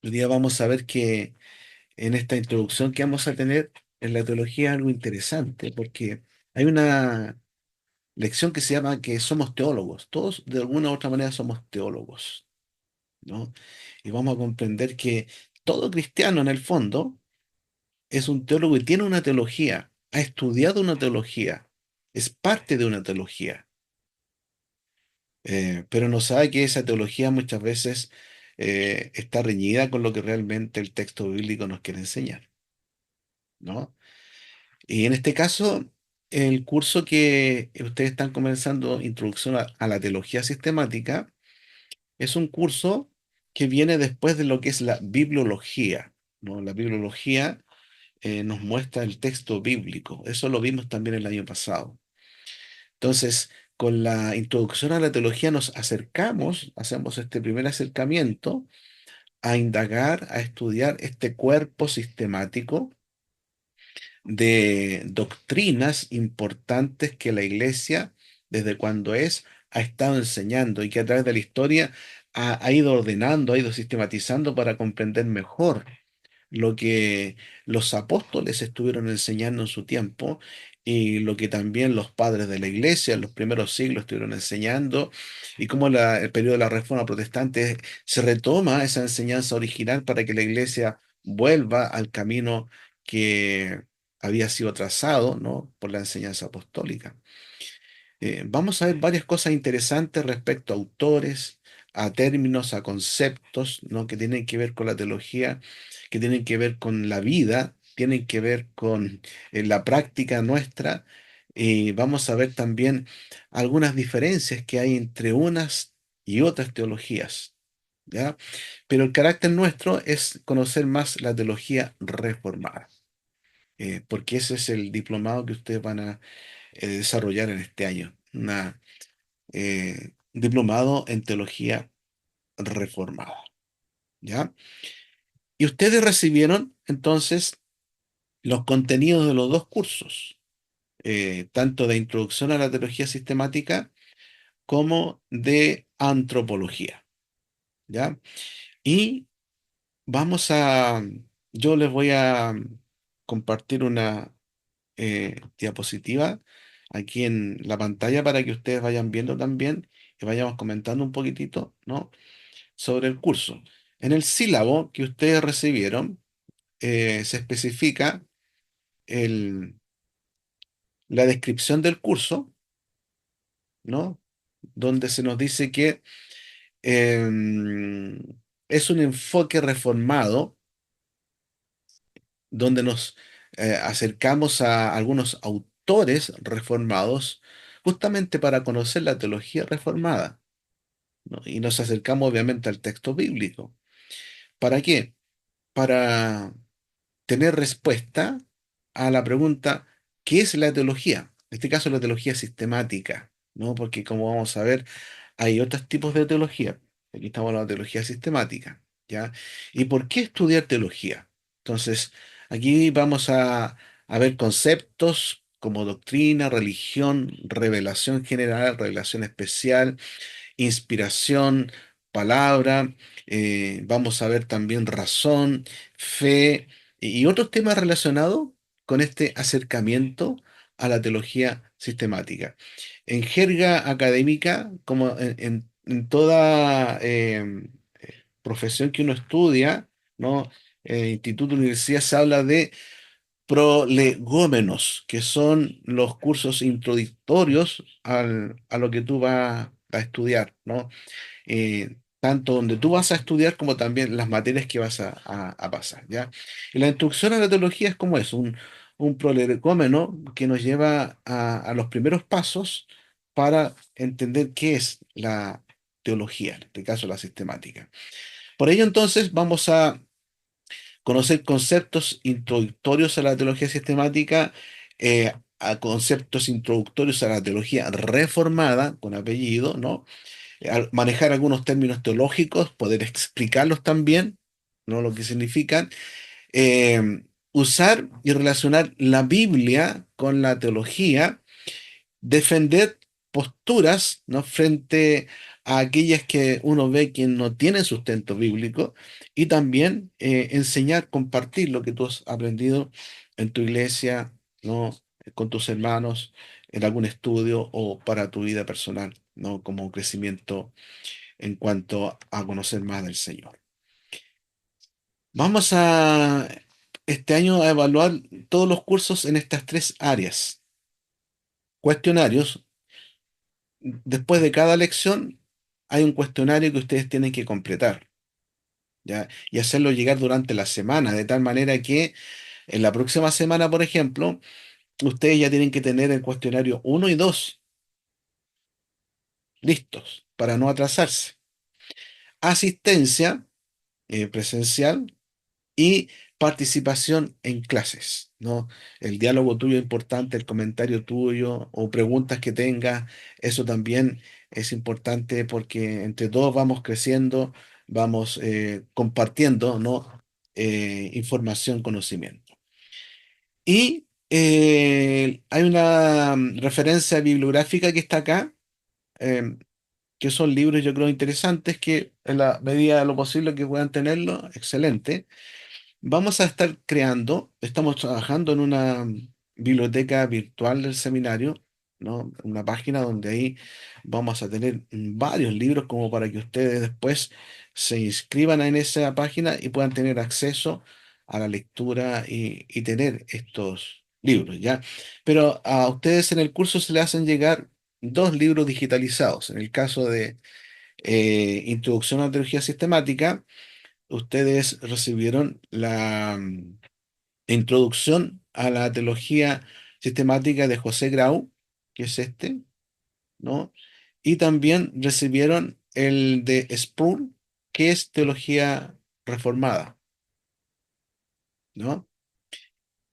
Hoy día vamos a ver que en esta introducción que vamos a tener en la teología es algo interesante, porque hay una lección que se llama que somos teólogos. Todos de alguna u otra manera somos teólogos, ¿no? Y vamos a comprender que todo cristiano en el fondo es un teólogo y tiene una teología, ha estudiado una teología, es parte de una teología, pero no sabe que esa teología muchas veces está reñida con lo que realmente el texto bíblico nos quiere enseñar, ¿no? Y en este caso, el curso que ustedes están comenzando, Introducción a la Teología Sistemática, es un curso que viene después de lo que es la bibliología, ¿no? La bibliología nos muestra el texto bíblico. Eso lo vimos también el año pasado. Entonces, con la introducción a la teología nos acercamos, hacemos este primer acercamiento a indagar, a estudiar este cuerpo sistemático de doctrinas importantes que la Iglesia, desde cuando ha estado enseñando y que a través de la historia ha ido ordenando, ha ido sistematizando para comprender mejor lo que los apóstoles estuvieron enseñando en su tiempo y lo que también los padres de la iglesia en los primeros siglos estuvieron enseñando y cómo el periodo de la Reforma Protestante se retoma esa enseñanza original para que la iglesia vuelva al camino que había sido trazado, ¿no? Por la enseñanza apostólica. Vamos a ver varias cosas interesantes respecto a autores, a términos, a conceptos, ¿no? Que tienen que ver con la teología, que tienen que ver con la vida, tienen que ver con la práctica nuestra. Y vamos a ver también algunas diferencias que hay entre unas y otras teologías, ¿ya? Pero el carácter nuestro es conocer más la teología reformada, porque ese es el diplomado que ustedes van a desarrollar en este año. Diplomado en teología reformada, ¿ya? Y ustedes recibieron entonces los contenidos de los dos cursos, tanto de introducción a la teología sistemática como de antropología, ¿ya? Y vamos a, yo les voy a compartir una diapositiva aquí en la pantalla para que ustedes vayan viendo también y vayamos comentando un poquitito, ¿no? Sobre el curso. En el sílabo que ustedes recibieron, se especifica el- la descripción del curso, ¿no? Donde se nos dice que em, es un enfoque reformado, donde nos acercamos a algunos autores reformados, justamente para conocer la teología reformada, ¿no? Y nos acercamos obviamente al texto bíblico. ¿Para qué? Para tener respuesta a la pregunta, ¿qué es la teología? En este caso, la teología sistemática, ¿no? Porque como vamos a ver, hay otros tipos de teología. Aquí estamos hablando de teología sistemática, ¿ya? ¿Y por qué estudiar teología? Entonces, aquí vamos a ver conceptos como doctrina, religión, revelación general, revelación especial, inspiración, palabra, vamos a ver también razón, fe y otros temas relacionados con este acercamiento a la teología sistemática. En jerga académica, como en toda profesión que uno estudia, ¿no? Instituto, universidad, se habla de prolegómenos, que son los cursos introductorios a lo que tú vas a estudiar, ¿no? Tanto donde tú vas a estudiar como también las materias que vas a pasar, ¿ya? Y la introducción a la teología es como es, un prolegómeno que nos lleva a los primeros pasos para entender qué es la teología, en este caso la sistemática. Por ello, entonces, vamos a conocer conceptos introductorios a la teología sistemática, a conceptos introductorios a la teología reformada, con apellido, ¿no? Manejar algunos términos teológicos, poder explicarlos también, ¿no? Lo que significan, usar y relacionar la Biblia con la teología, defender posturas, ¿no? Frente a aquellas que uno ve que no tienen sustento bíblico y también enseñar, compartir lo que tú has aprendido en tu iglesia, ¿no? Con tus hermanos, en algún estudio o para tu vida personal, ¿no? Como crecimiento en cuanto a conocer más del Señor. Vamos a este año a evaluar todos los cursos en estas tres áreas. Cuestionarios. Después de cada lección hay un cuestionario que ustedes tienen que completar, ¿ya? Y hacerlo llegar durante la semana, de tal manera que en la próxima semana, por ejemplo, ustedes ya tienen que tener el cuestionario uno y 2 listos para no atrasarse. Asistencia presencial y participación en clases, ¿no? El diálogo tuyo es importante, el comentario tuyo o preguntas que tengas, eso también es importante porque entre todos vamos creciendo, vamos compartiendo, ¿no? Información, conocimiento. Y hay una referencia bibliográfica que está acá, eh, que son libros yo creo interesantes que en la medida de lo posible que puedan tenerlo, excelente. Vamos a estar creando, estamos trabajando en una biblioteca virtual del seminario, ¿no? Una página donde ahí vamos a tener varios libros como para que ustedes después se inscriban en esa página y puedan tener acceso a la lectura y tener estos libros, ¿ya? Pero a ustedes en el curso se les hacen llegar dos libros digitalizados. En el caso de Introducción a la Teología Sistemática, ustedes recibieron la introducción a la teología sistemática de José Grau, que es este, ¿no? Y también recibieron el de Sproul, que es teología reformada, ¿no?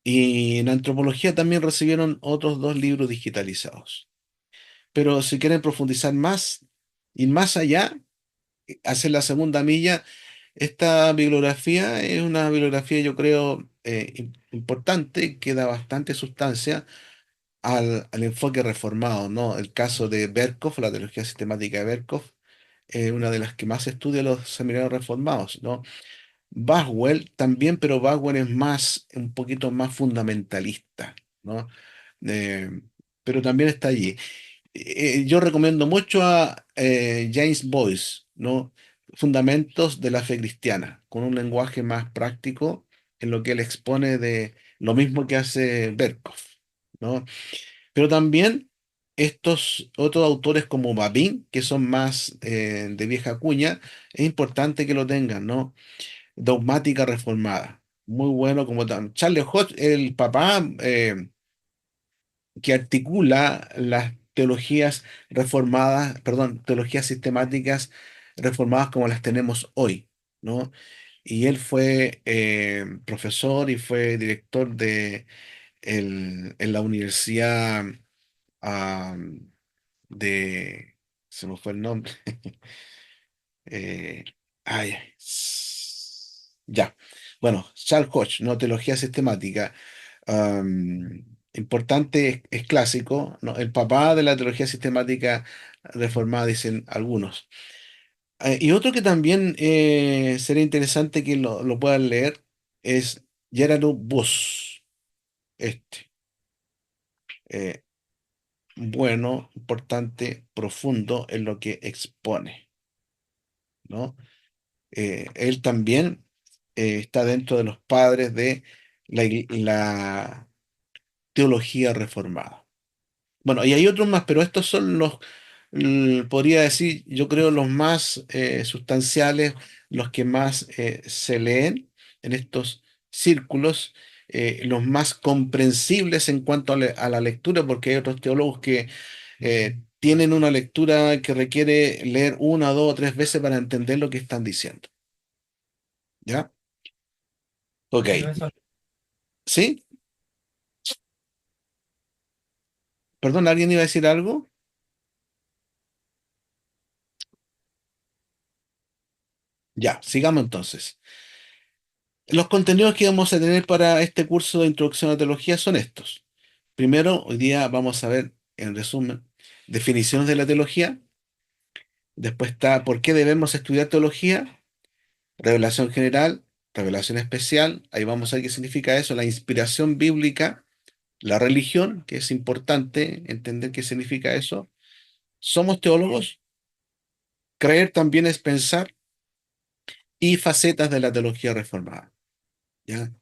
Y en antropología también recibieron otros dos libros digitalizados. Pero si quieren profundizar más y más allá, hacer la segunda milla. Esta bibliografía es una bibliografía, yo creo, importante, que da bastante sustancia al enfoque reformado, ¿no? El caso de Berkhoff, la teología sistemática de Berkhoff, es una de las que más estudia los seminarios reformados, ¿no? Boswell también, pero Boswell es más, un poquito más fundamentalista, ¿no? Eh, pero también está allí. Yo recomiendo mucho a James Boyce, ¿no? Fundamentos de la fe cristiana, con un lenguaje más práctico en lo que él expone de lo mismo que hace Berkhoff, ¿no? Pero también estos otros autores como Babin, que son más de vieja cuña, es importante que lo tengan, ¿no? Dogmática reformada, muy bueno como Charles Hodge, el papá, que articula las teologías reformadas, perdón, teologías sistemáticas reformadas como las tenemos hoy, ¿no? Y él fue profesor y fue director en la universidad ah, de, se me fue el nombre, eh, ya, bueno, Charles Hodge, ¿no? Teología sistemática. Importante, es clásico, ¿no? El papá de la teología sistemática reformada, dicen algunos. Y otro que también sería interesante que lo puedan leer es Gerardo Voss, este. eh, bueno, importante, profundo en lo que expone, ¿no? Él también está dentro de los padres de la teología reformada. Bueno, y hay otros más, pero estos son los, podría decir, yo creo, los más sustanciales, los que más se leen en estos círculos, los más comprensibles en cuanto a la lectura, porque hay otros teólogos que tienen una lectura que requiere leer una, dos o tres veces para entender lo que están diciendo. ¿Ya? Ok. ¿Sí? Perdón, ¿alguien iba a decir algo? Ya, sigamos entonces. Los contenidos que vamos a tener para este curso de Introducción a la Teología son estos. Primero, hoy día vamos a ver, en resumen, definiciones de la teología, Después está ¿por qué debemos estudiar teología? Revelación general, revelación especial. Ahí vamos a ver qué significa eso, la inspiración bíblica, la religión, que es importante entender qué significa eso. Somos teólogos, creer también es pensar y facetas de la teología reformada. ¿Ya?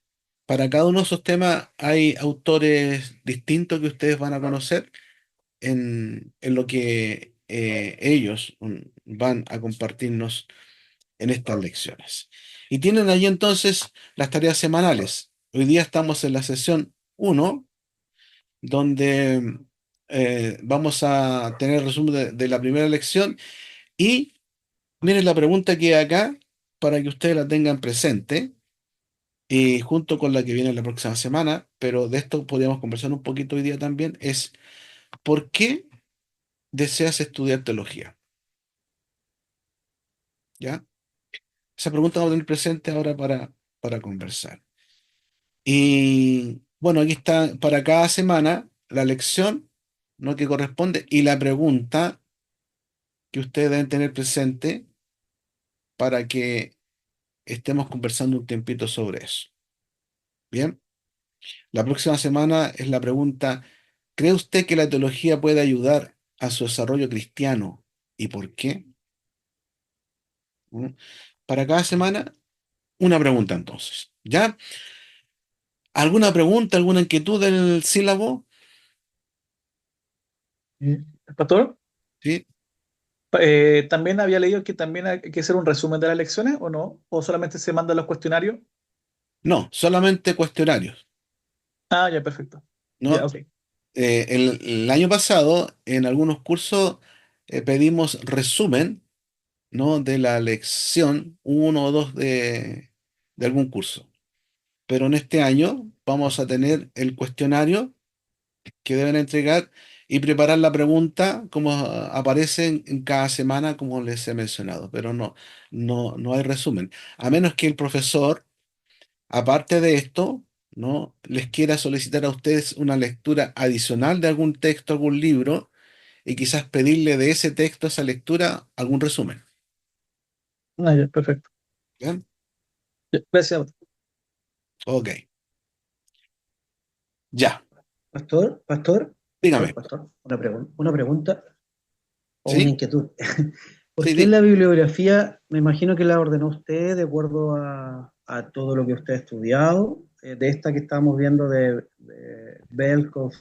Para cada uno de esos temas hay autores distintos que ustedes van a conocer en lo que ellos van a compartirnos en estas lecciones. Y tienen allí entonces las tareas semanales. Hoy día estamos en la sesión uno, donde vamos a tener el resumen de la primera lección. Y miren la pregunta que hay acá para que ustedes la tengan presente. Y junto con la que viene la próxima semana, pero de esto podríamos conversar un poquito hoy día también, es ¿por qué deseas estudiar teología? ¿Ya? Esa pregunta vamos a tener presente ahora para conversar. Y bueno, aquí está para cada semana la lección, ¿no? Que corresponde y la pregunta que ustedes deben tener presente para que estemos conversando un tiempito sobre eso. Bien, la próxima semana es la pregunta, ¿cree usted que la teología puede ayudar a su desarrollo cristiano y por qué? ¿Mm? Para cada semana, una pregunta entonces. ¿Ya? ¿Alguna pregunta, alguna inquietud del sílabo? Mm. Pastor, ¿Sí? también había leído que también hay que hacer un resumen de las lecciones, ¿o no? ¿O solamente se mandan los cuestionarios? No, solamente cuestionarios, Ah, ya, perfecto. Ya, ¿no? ok. El año pasado, en algunos cursos, pedimos resumen, ¿no? De la lección uno o dos de algún curso. Pero en este año vamos a tener el cuestionario que deben entregar y preparar la pregunta como aparece en cada semana, como les he mencionado. Pero no hay resumen. A menos que el profesor, aparte de esto, ¿no? Les quiera solicitar a ustedes una lectura adicional de algún texto, algún libro, y quizás pedirle de ese texto, esa lectura, algún resumen. Ah, ya, perfecto. ¿Bien? Ya, gracias. Ok. Ya. Pastor, pastor, Dígame. una pregunta o una ¿Sí? inquietud. ¿Por Sí, qué la bibliografía, me imagino que la ordenó usted de acuerdo a todo lo que usted ha estudiado, de esta que estábamos viendo de Belkoff,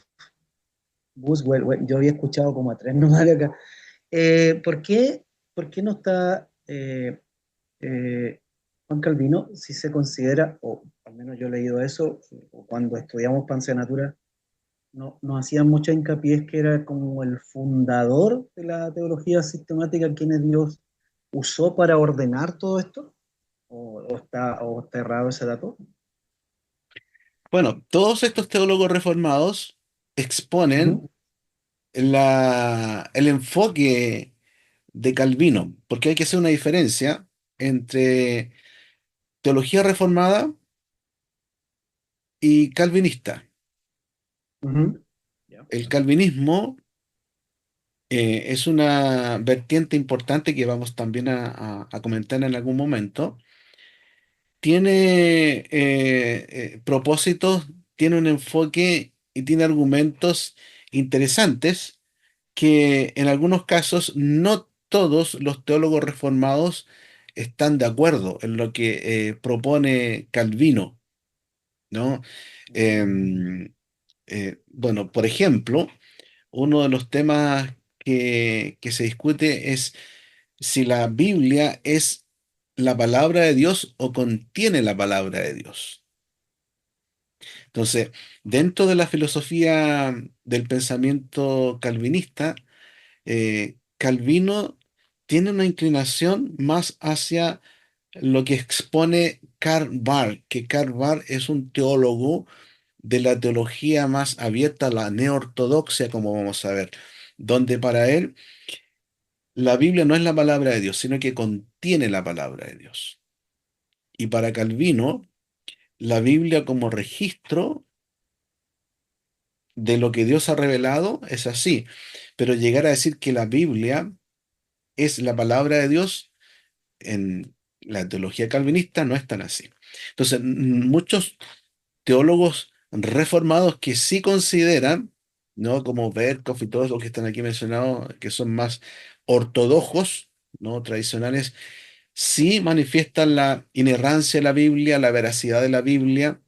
Buswell, bueno, yo había escuchado como a tres nomás de acá. ¿Por qué, por qué no está eh, Juan Calvino, si se considera, o al menos yo he leído eso, o cuando estudiamos Pancienatura, no hacían mucho hincapié es que era como el fundador de la teología sistemática, quien Dios usó para ordenar todo esto? O está errado ese dato? bueno, todos estos teólogos reformados exponen Ujú, el enfoque de Calvino, porque hay que hacer una diferencia entre teología reformada y calvinista. ujú, ya, El calvinismo es una vertiente importante que vamos también a comentar en algún momento. Tiene propósitos, tiene un enfoque y tiene argumentos interesantes que en algunos casos no todos los teólogos reformados están de acuerdo en lo que propone Calvino, ¿no? mm, Em, bueno, por ejemplo, uno de los temas que se discute es si la Biblia es la palabra de Dios o contiene la palabra de Dios. Entonces, dentro de la filosofía del pensamiento calvinista, Calvino tiene una inclinación más hacia lo que expone Karl Barth, que Karl Barth es un teólogo de la teología más abierta, la neortodoxia, como vamos a ver, donde para él la Biblia no es la palabra de Dios, sino que contiene la palabra de Dios. Y para Calvino, la Biblia como registro de lo que Dios ha revelado es así, pero llegar a decir que la Biblia es la palabra de Dios, en la teología calvinista no es tan así. Entonces, muchos teólogos reformados que sí consideran, ¿no? Como Berkhoff y todos los que están aquí mencionados, que son más ortodoxos, ¿no? Tradicionales, sí manifiestan la inerrancia de la Biblia, la veracidad de la Biblia,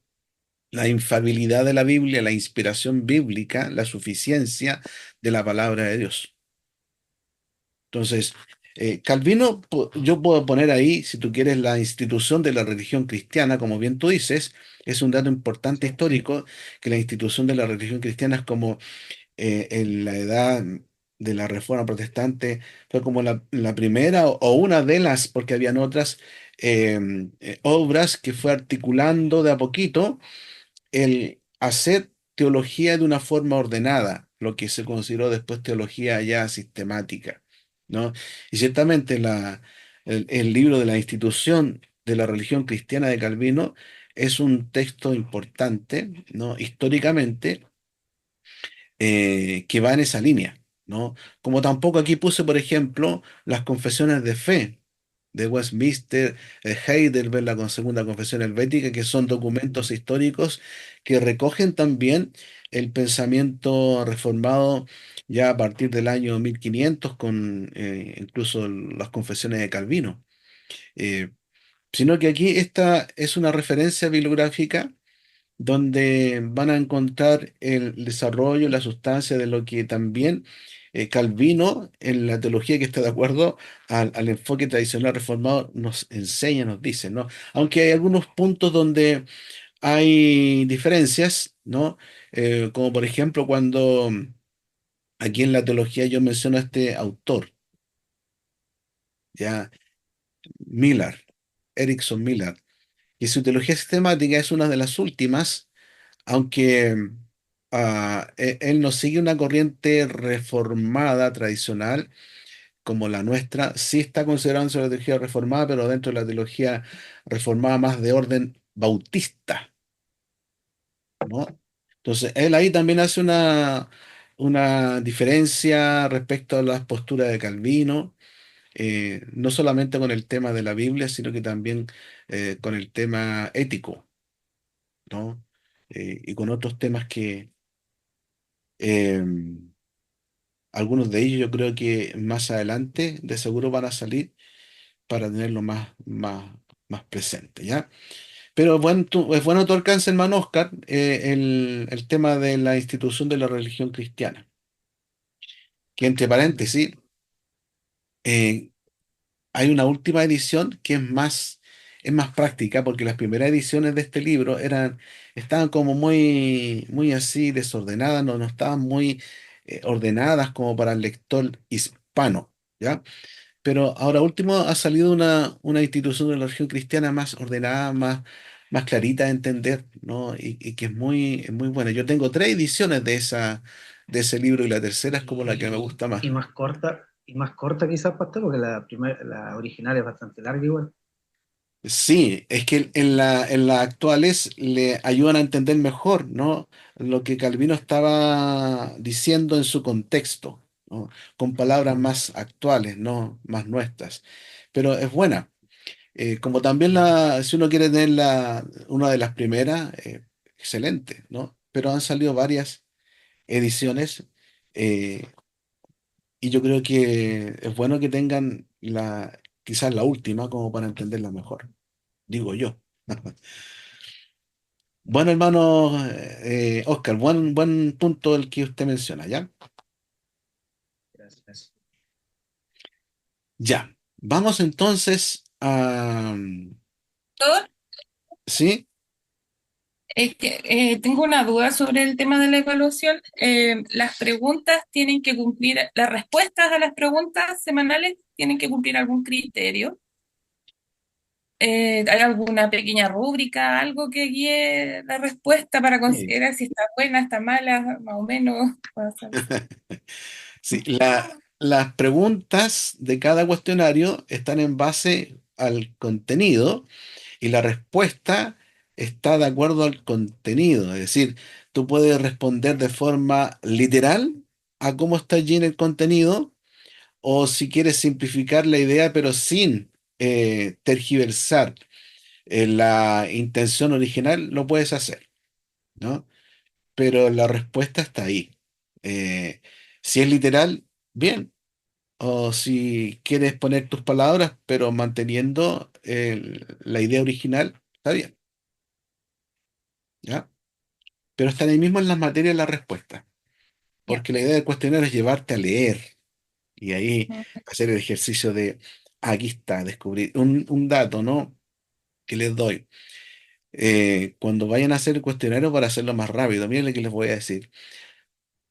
la infalibilidad de la Biblia, la inspiración bíblica, la suficiencia de la palabra de Dios. Entonces, Calvino, yo puedo poner ahí, si tú quieres, la institución de la religión cristiana, como bien tú dices, es un dato importante Sí. histórico, que la institución de la religión cristiana es como en la edad de la Reforma Protestante, fue como la primera o una de las, porque habían otras obras que fue articulando de a poquito el hacer teología de una forma ordenada, lo que se consideró después teología ya sistemática, ¿no? Y ciertamente el libro de la institución de la religión cristiana de Calvino es un texto importante, ¿no? Históricamente, que va en esa línea, ¿no? Como tampoco aquí puse, por ejemplo, las confesiones de fe de Westminster, Heidelberg, la segunda confesión helvética, que son documentos históricos que recogen también el pensamiento reformado ya a partir del año 1500 con incluso las confesiones de Calvino. Eh, Sino que aquí esta es una referencia bibliográfica donde van a encontrar el desarrollo, la sustancia de lo que también Calvino, en la teología que está de acuerdo al enfoque tradicional reformado, nos enseña, nos dice, ¿no? Aunque hay algunos puntos donde hay diferencias, ¿no? Como por ejemplo cuando aquí en la teología yo menciono a este autor, ya, Miller, Erickson Miller, y su teología sistemática es una de las últimas. Aunque él no sigue una corriente reformada tradicional como la nuestra, sí está considerando la teología reformada, pero dentro de la teología reformada más de orden bautista, ¿no? Entonces, él ahí también hace una diferencia respecto a las posturas de Calvino, no solamente con el tema de la Biblia, sino que también con el tema ético, ¿no? Y con otros temas que em, algunos de ellos yo creo que más adelante de seguro van a salir para tenerlo más presente, ¿ya? Pero bueno, es bueno tu alcance, hermano Oscar, el tema de la institución de la religión cristiana, que entre paréntesis, eh, hay una última edición que es más práctica, porque las primeras ediciones de este libro estaban como muy así desordenadas, no estaban muy ordenadas como para el lector hispano, ¿ya? Pero ahora último ha salido una institución de la religión cristiana más ordenada, más clarita de entender, ¿no? Y que es muy buena. Yo tengo tres ediciones de ese libro y la tercera es como la que me gusta más. Y más corta quizás, Pastor, porque la original es bastante larga igual. Sí, es que en las actuales le ayudan a entender mejor, ¿no? Lo que Calvino estaba diciendo en su contexto, ¿no? Con palabras más actuales, ¿no? Más nuestras. Pero es buena. Como también si uno quiere tener una de las primeras, excelente, ¿no? Pero han salido varias ediciones, eh, y yo creo que es bueno que tengan quizás la última como para entenderla mejor, digo yo. Bueno, hermano Oscar, buen punto el que usted menciona, ¿ya? Gracias. Ya. Vamos entonces a... Doctor, ¿Sí? es que tengo una duda sobre el tema de la evaluación. Las preguntas tienen que cumplir, las respuestas a las preguntas semanales tienen que cumplir algún criterio. ¿Hay alguna pequeña rúbrica, algo que guíe la respuesta para Sí. considerar si está buena, está mala, más o menos? Para saber. Sí, las preguntas de cada cuestionario están en base al contenido y la respuesta está de acuerdo al contenido. Es decir, tú puedes responder de forma literal a cómo está allí en el contenido o si quieres simplificar la idea, pero sin tergiversar la intención original, lo puedes hacer, ¿no? Pero la respuesta está ahí. Eh, si es literal, bien. O si quieres poner tus palabras, pero manteniendo la idea original, está bien, ¿ya? Pero están ahí mismo en las materias las respuestas, Ya. porque la idea del cuestionario es llevarte a leer y ahí Mm, hacer el ejercicio de, aquí está, descubrir un dato, ¿no? Que les doy. Cuando vayan a hacer el cuestionario para hacerlo más rápido, miren lo que les voy a decir.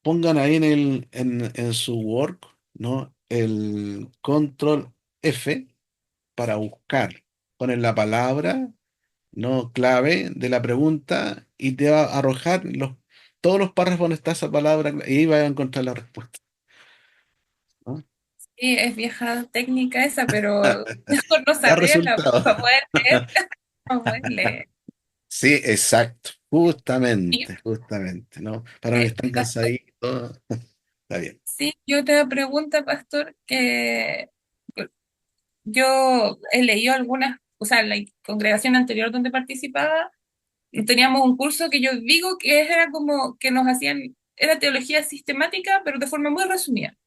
Pongan ahí en su work, ¿no? El control F para buscar. Ponen la palabra, ¿no? Clave de la pregunta y te va a arrojar todos los párrafos donde está esa palabra y ahí vas a encontrar la respuesta, ¿no? Sí, es vieja técnica esa, pero mejor no Da saberla resultado. para poder leer, para poder leer. Sí, exacto. Y, Justamente, ¿no? Para los que están Pastor, cansaditos, está bien. sí, yo te pregunto, Pastor, que yo he leído algunas, o sea, en la congregación anterior donde participaba, teníamos un curso que yo digo que era como que nos hacían, era teología sistemática, pero de forma muy resumida.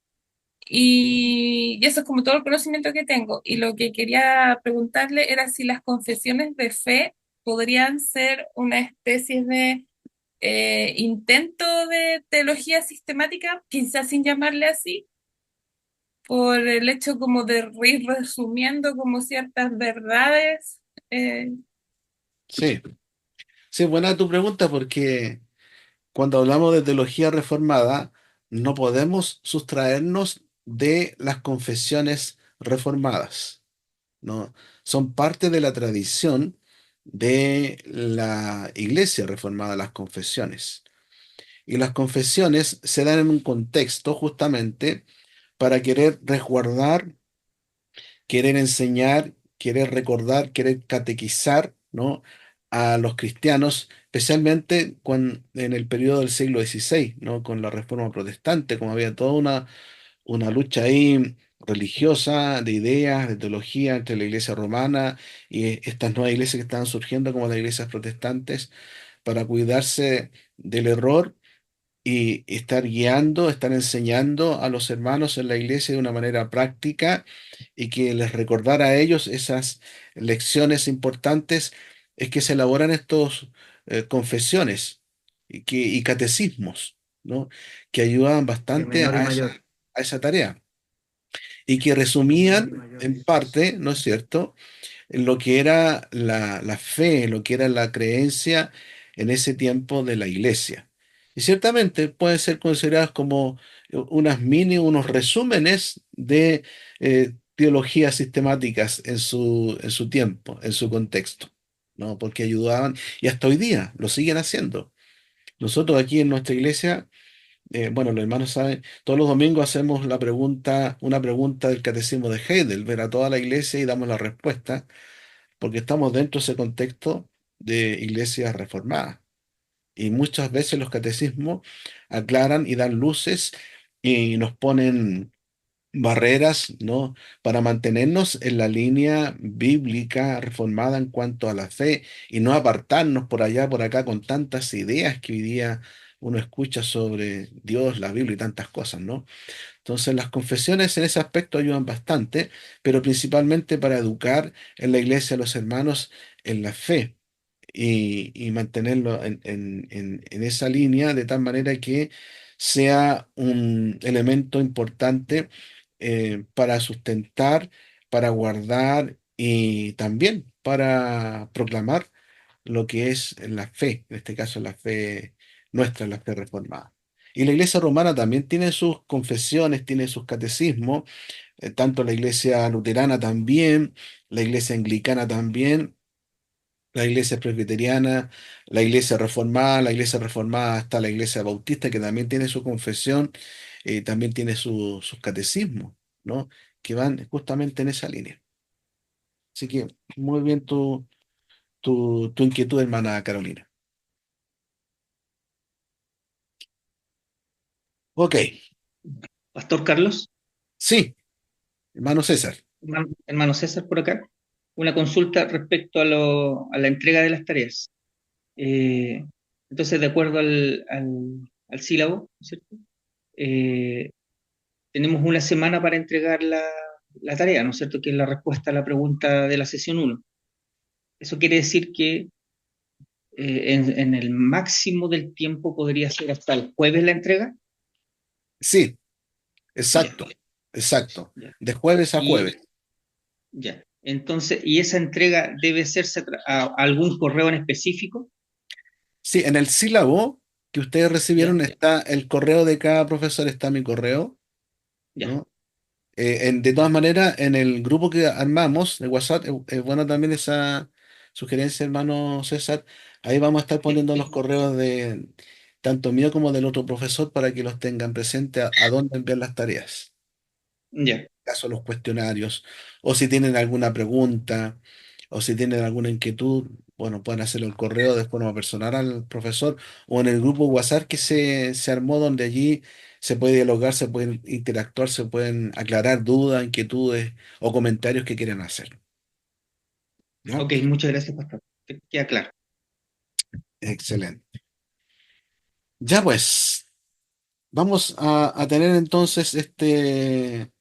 Y eso es como todo el conocimiento que tengo. Y lo que quería preguntarle era si las confesiones de fe podrían ser una especie de intento de teología sistemática, quizás sin llamarle así, por el hecho como de ir resumiendo como ciertas verdades. eh, Sí, sí, buena tu pregunta porque cuando hablamos de teología reformada, no podemos sustraernos de las confesiones reformadas, ¿no? Son parte de la tradición de la iglesia reformada, las confesiones. Y las confesiones se dan en un contexto justamente para querer resguardar, querer enseñar, querer recordar, querer catequizar, ¿no? A los cristianos, especialmente en el periodo del siglo XVI, ¿no? Con la Reforma Protestante, como había toda una lucha ahí religiosa, de ideas, de teología entre la iglesia romana y estas nuevas iglesias que estaban surgiendo como las iglesias protestantes para cuidarse del error y estar guiando, estar enseñando a los hermanos en la iglesia de una manera práctica y que les recordara a ellos esas lecciones importantes, es que se elaboran estos confesiones y catecismos, ¿no? Que ayudaban De bastante menor y mayor. a esa tarea y que De menor y resumían mayor, en dice. parte, ¿no es cierto?, lo que era la fe, lo que era la creencia en ese tiempo de la iglesia. Y ciertamente pueden ser consideradas como unos resúmenes de teologías sistemáticas en su tiempo, en su contexto, ¿no? Porque ayudaban, y hasta hoy día lo siguen haciendo. Nosotros aquí en nuestra iglesia, bueno, los hermanos saben, todos los domingos hacemos una pregunta del catecismo de Heidelberg a toda la iglesia y damos la respuesta porque estamos dentro de ese contexto de iglesias reformadas. Y muchas veces los catecismos aclaran y dan luces y nos ponen barreras, ¿no? Para mantenernos en la línea bíblica reformada en cuanto a la fe y no apartarnos por allá, por acá con tantas ideas que hoy día uno escucha sobre Dios, la Biblia y tantas cosas, ¿no? Entonces las confesiones en ese aspecto ayudan bastante, pero principalmente para educar en la iglesia a los hermanos en la fe y mantenerlo en esa línea de tal manera que sea un elemento importante para sustentar, para guardar y también para proclamar lo que es la fe, en este caso la fe nuestra, la fe reformada. Y la iglesia romana también tiene sus confesiones, tiene sus catecismos, tanto la iglesia luterana también, la iglesia anglicana también, la iglesia presbiteriana, la iglesia reformada hasta la iglesia bautista, que también tiene su confesión, también tiene sus catecismos, ¿no? Que van justamente en esa línea. Así que muy bien tu inquietud, hermana Carolina. Ok, Pastor Carlos, sí, Hermano César. Hermano César por acá, una consulta respecto a la entrega de las tareas. Eh, entonces, de acuerdo al sílabo, ¿no es cierto? Eh, tenemos una semana para entregar la tarea, ¿no es cierto? Que es la respuesta a la pregunta de la sesión uno. Eso quiere decir que en el máximo del tiempo podría ser hasta el jueves la entrega. Sí, Ya, exacto, exacto. ya. De jueves a Y jueves. ya. Entonces, ¿y esa entrega debe hacerse a algún correo en específico? Sí, en el sílabo que ustedes recibieron Ya, está el correo de cada profesor, está mi correo, ya, ¿no? De todas maneras, en el grupo que armamos de WhatsApp, es bueno también esa sugerencia, hermano César. Ahí vamos a estar sí, poniendo los correos de tanto mío como del otro profesor para que los tengan presente a dónde enviar las tareas, ya. caso los cuestionarios, o si tienen alguna pregunta, o si tienen alguna inquietud, bueno, pueden hacerlo el correo de forma personal al profesor o en el grupo WhatsApp que se armó donde allí se puede dialogar, se pueden interactuar, se pueden aclarar dudas, inquietudes o comentarios que quieran hacer. ¿Ya? Ok, muchas gracias, pastor. Queda claro. Excelente. Ya pues, vamos a tener entonces este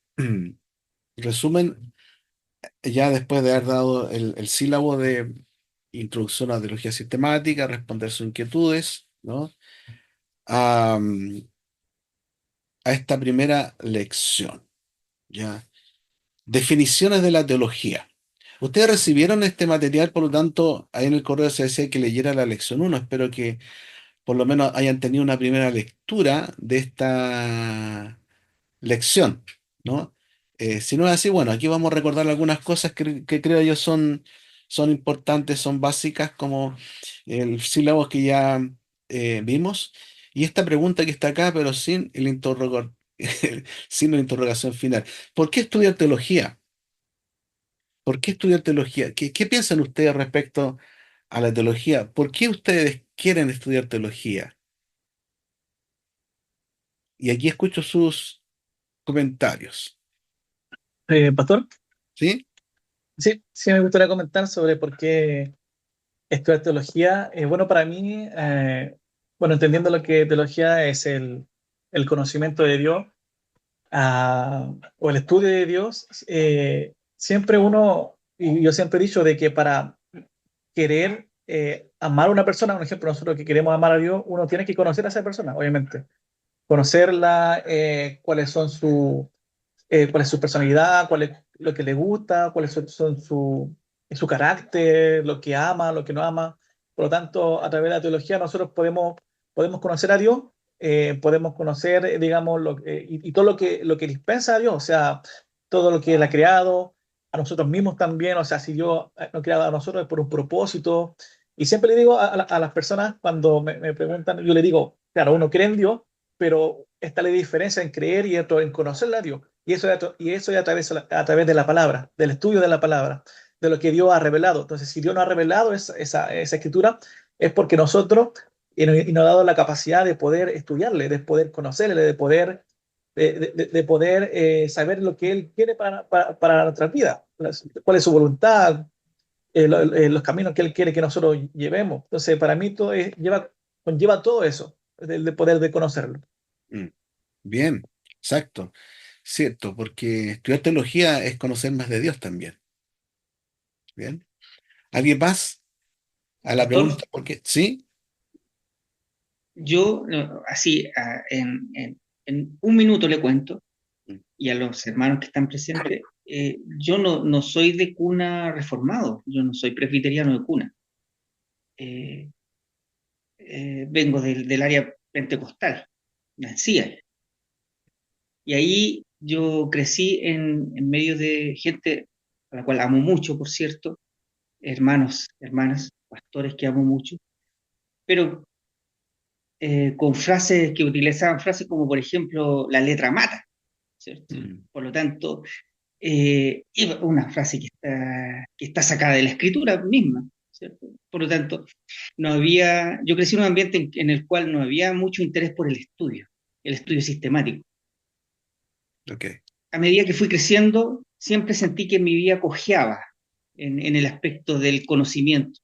resumen. Ya después de haber dado el sílabo de introducción a la teología sistemática, responder sus inquietudes, ¿no? A, a esta primera lección, ¿ya? Definiciones de la teología. Ustedes recibieron este material, por lo tanto, ahí en el correo se decía que leyera la lección uno. Espero que por lo menos hayan tenido una primera lectura de esta lección, ¿no? Si no es así, bueno, aquí vamos a recordar algunas cosas que creo yo son importantes, son básicas, como el sílabo que ya vimos, y esta pregunta que está acá, pero sin sin la interrogación final. ¿Por qué estudiar teología? ¿Por qué estudiar teología? ¿Qué piensan ustedes respecto a la teología? ¿Por qué ustedes quieren estudiar teología? Y aquí escucho sus comentarios, Pastor, ¿sí? sí, sí me gustaría comentar sobre por qué estudiar teología. Bueno, para mí, bueno, entendiendo lo que teología es el conocimiento de Dios o el estudio de Dios, siempre uno, y yo siempre he dicho de que para querer amar a una persona, por ejemplo, nosotros que queremos amar a Dios, uno tiene que conocer a esa persona, obviamente. Conocerla, cuál es su personalidad, cuál es lo que le gusta, cuáles son su carácter, lo que ama, lo que no ama. Por lo tanto, a través de la teología nosotros podemos conocer a Dios, podemos conocer, digamos, y todo lo que dispensa a Dios, o sea, todo lo que Él ha creado, a nosotros mismos también, o sea, si Dios nos ha creado a nosotros es por un propósito. Y siempre le digo a las personas cuando me preguntan, yo le digo, claro, uno cree en Dios, pero está la diferencia en creer y en conocerla a Dios. Y eso es a través de la palabra, del estudio de la palabra, de lo que Dios ha revelado. Entonces, si Dios nos ha revelado esa escritura, es porque nosotros y nos ha dado la capacidad de poder estudiarle, de poder conocerle, de poder saber lo que Él quiere para nuestra vida, cuál es su voluntad, los caminos que Él quiere que nosotros llevemos. Entonces, para mí conlleva todo eso, de poder de conocerlo. Mm, bien, exacto. Cierto, porque estudiar teología es conocer más de Dios también. Bien. ¿Alguien más a la Pastor, pregunta? ¿Por qué? ¿Sí? yo no, así en un minuto le cuento, Mm. y a los hermanos que están presentes, yo no soy de cuna reformado, yo no soy presbiteriano de cuna. Eh, vengo del área pentecostal, nací ahí. Y ahí yo crecí en medio de gente a la cual amo mucho, por cierto, hermanos, hermanas, pastores que amo mucho, pero con frases que utilizaban frases como, por ejemplo, la letra mata, ¿cierto? Mm. Por lo tanto, y una frase que está sacada de la escritura misma, ¿cierto? Por lo tanto, yo crecí en un ambiente en el cual no había mucho interés por el estudio sistemático. Ok. A medida que fui creciendo, siempre sentí que mi vida cojeaba en el aspecto del conocimiento.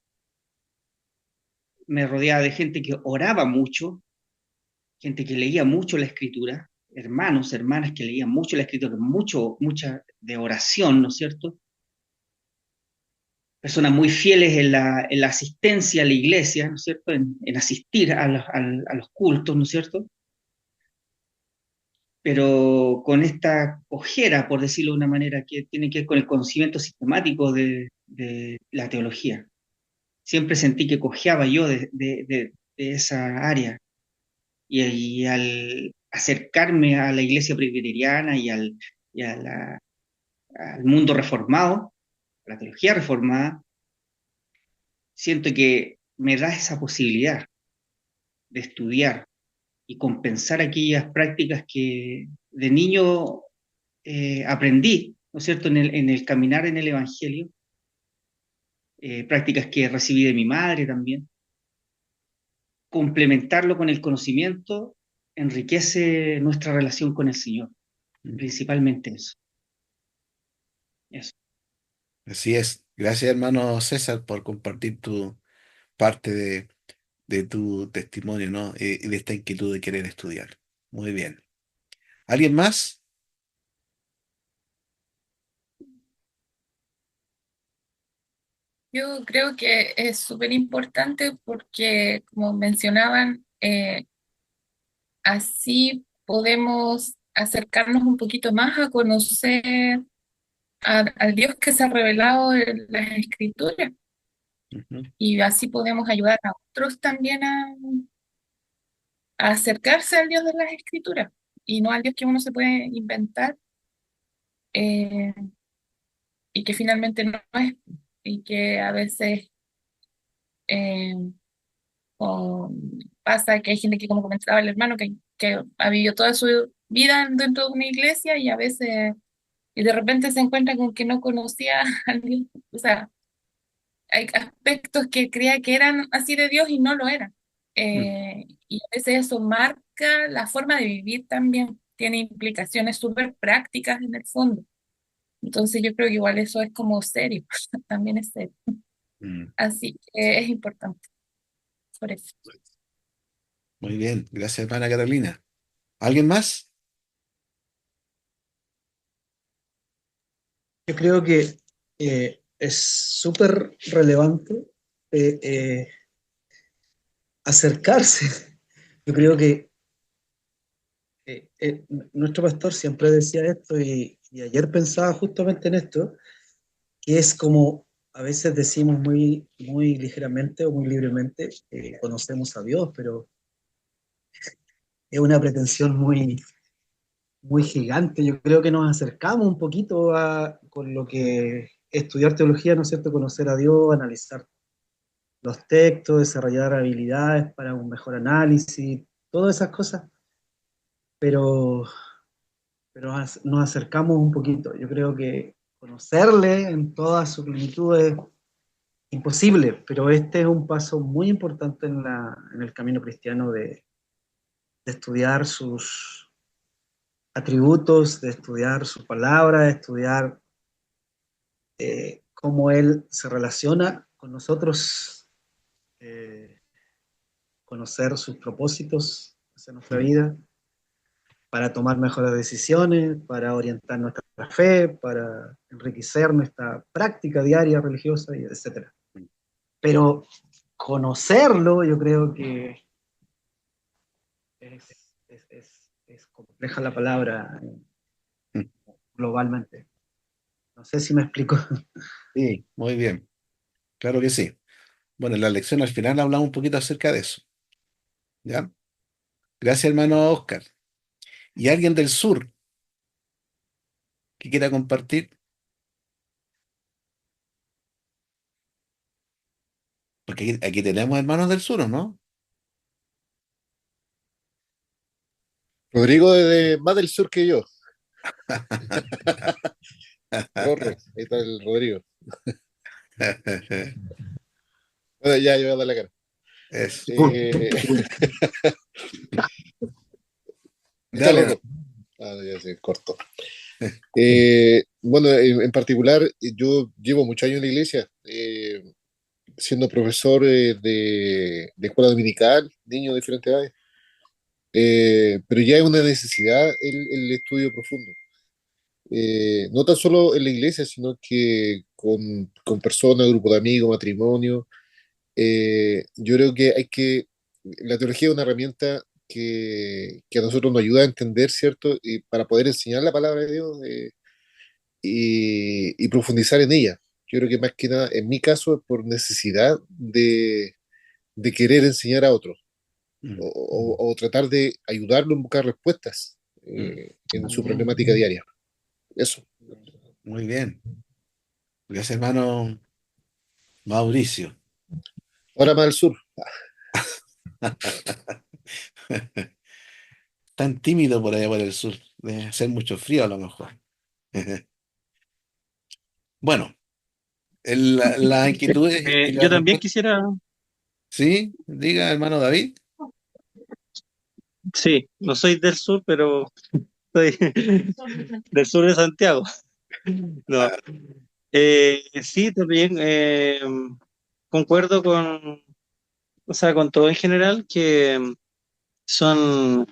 Me rodeaba de gente que oraba mucho, gente que leía mucho la escritura, hermanos, hermanas que leían mucho la escritura, mucha de oración, ¿no es cierto? Personas muy fieles en la asistencia a la iglesia, ¿no es cierto? En asistir a los cultos, ¿no es cierto? Pero con esta cojera, por decirlo de una manera, que tiene que ver con el conocimiento sistemático de la teología. Siempre sentí que cojeaba yo de esa área. Y al acercarme a la iglesia presbiteriana al mundo reformado, a la teología reformada, siento que me da esa posibilidad de estudiar y compensar aquellas prácticas que de niño aprendí, ¿no es cierto?, en el caminar en el Evangelio, prácticas que recibí de mi madre también. Complementarlo con el conocimiento enriquece nuestra relación con el Señor, principalmente eso. Eso. Así es. Gracias, hermano César, por compartir tu parte de tu testimonio, ¿no? Y de esta inquietud de querer estudiar. Muy bien. ¿Alguien más? Yo creo que es súper importante porque, como mencionaban, así podemos acercarnos un poquito más a conocer al Dios que se ha revelado en las Escrituras Ujú. y así podemos ayudar a otros también a acercarse al Dios de las Escrituras y no al Dios que uno se puede inventar eh, y que finalmente no es y que a veces eh, o pasa que hay gente que, como comentaba el hermano, que ha vivido toda su vida dentro de una iglesia y a veces, y de repente se encuentra con que no conocía a Dios. O sea, hay aspectos que creía que eran así de Dios y no lo eran. Mm. Y a veces eso marca la forma de vivir también, tiene implicaciones súper prácticas en el fondo. Entonces yo creo que igual eso es como serio, también es serio. Mm. Así que es importante, por eso. Muy bien. Gracias, hermana Carolina. ¿Alguien más? Yo creo que es súper relevante eh, eh, acercarse. Yo creo que nuestro pastor siempre decía esto y ayer pensaba justamente en esto, que es como a veces decimos muy ligeramente o muy libremente, conocemos a Dios, pero es una pretensión muy gigante. Yo creo que nos acercamos un poquito con lo que estudiar teología, ¿no es cierto? Conocer a Dios, analizar los textos, desarrollar habilidades para un mejor análisis, todas esas cosas, pero, pero nos acercamos un poquito. Yo creo que conocerle en toda su plenitud es imposible, pero este es un paso muy importante en el camino cristiano de estudiar sus atributos, de estudiar su palabra, de estudiar cómo Él se relaciona con nosotros, eh, conocer sus propósitos en nuestra Mm. vida, para tomar mejores decisiones, para orientar nuestra fe, para enriquecer nuestra práctica diaria religiosa, y etc. Pero conocerlo, yo creo que es compleja la palabra Mm. globalmente. No sé si me explico. Sí, muy bien. Claro que sí. Bueno, en la lección al final hablamos un poquito acerca de eso. ¿Ya? Gracias, hermano Oscar. ¿Y alguien del sur que quiera compartir? Porque aquí tenemos hermanos del sur, ¿o no? Rodrigo más del sur que yo. Rorro, ahí está el Rodrigo. Bueno, ya, yo voy a dar la cara. Es. Eh, está Dale, no. Rorro. Ah, ya se cortó. Eh, Bueno, en particular, yo llevo muchos años en la iglesia, siendo profesor de escuela dominical, niños de diferentes edades, pero ya es una necesidad el estudio profundo. No tan solo en la iglesia, sino que con personas, grupos de amigos, matrimonio. Yo creo que la teología es una herramienta que a nosotros nos ayuda a entender, ¿cierto? Y para poder enseñar la palabra de Dios y profundizar en ella. Yo creo que más que nada, en mi caso, es por necesidad de querer enseñar a otros Mm, o tratar de ayudarlo en buscar respuestas mm. en Muy su bien, problemática diaria. Eso. muy bien. Gracias, hermano Mauricio. Ahora más al sur. Tan tímido por allá por el sur. Debe hacer mucho frío a lo mejor. Bueno, las inquietudes y Yo las también respuestas. quisiera, Sí, diga, hermano David. sí, no soy del sur, pero soy del sur de Santiago. No, sí, también concuerdo o sea, con todo en general, que son,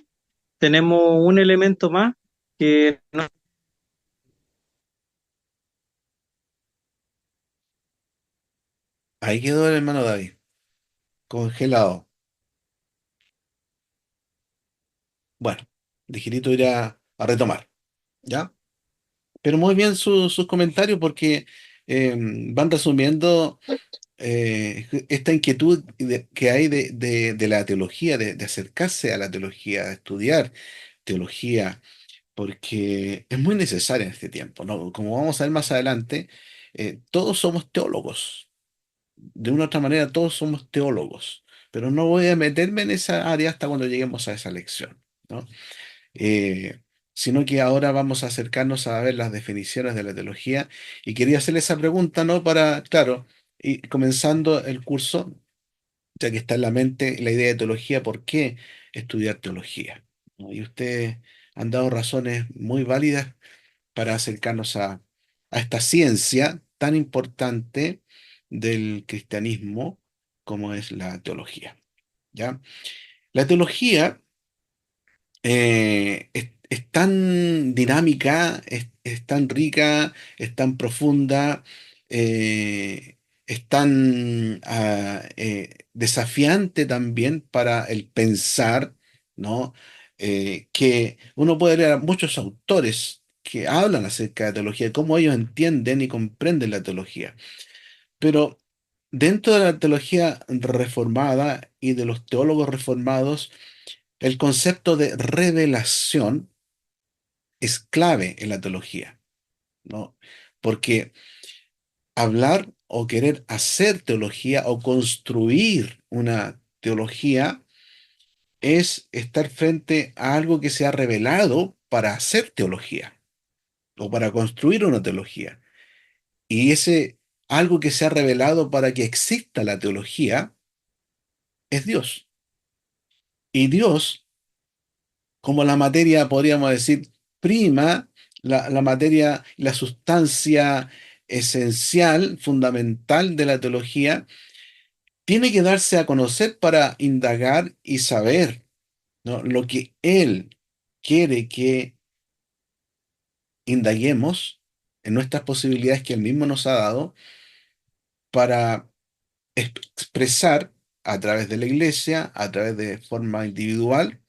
tenemos un elemento más que no. Ahí quedó el hermano David, congelado. Bueno, ligerito irá a retomar, ¿ya? Pero muy bien sus comentarios porque van resumiendo esta inquietud que hay de la teología, de acercarse a la teología, de estudiar teología, porque es muy necesaria en este tiempo, ¿no? Como vamos a ver más adelante, todos somos teólogos. De una u otra manera, todos somos teólogos. Pero no voy a meterme en esa área hasta cuando lleguemos a esa lección, ¿no? eh, Sino que ahora vamos a acercarnos a ver las definiciones de la teología y quería hacerle esa pregunta, ¿no? Para, claro, y comenzando el curso, ya que está en la mente la idea de teología, ¿por qué estudiar teología? ¿No? Y ustedes han dado razones muy válidas para acercarnos a esta ciencia tan importante del cristianismo como es la teología, ¿ya? La teología es tan dinámica, es tan rica, es tan profunda, es tan desafiante también para el pensar, ¿no? Que uno puede leer a muchos autores que hablan acerca de teología, de cómo ellos entienden y comprenden la teología. Pero dentro de la teología reformada y de los teólogos reformados, el concepto de revelación es clave en la teología, ¿no? Porque hablar o querer hacer teología o construir una teología es estar frente a algo que se ha revelado para hacer teología o para construir una teología. Y ese algo que se ha revelado para que exista la teología es Dios. Y Dios, como la materia, podríamos decir, prima, la materia, la sustancia esencial, fundamental de la teología, tiene que darse a conocer para indagar y saber, ¿no? Lo que Él quiere que indaguemos en nuestras posibilidades que Él mismo nos ha dado para expresar a través de la iglesia, a través de forma individual,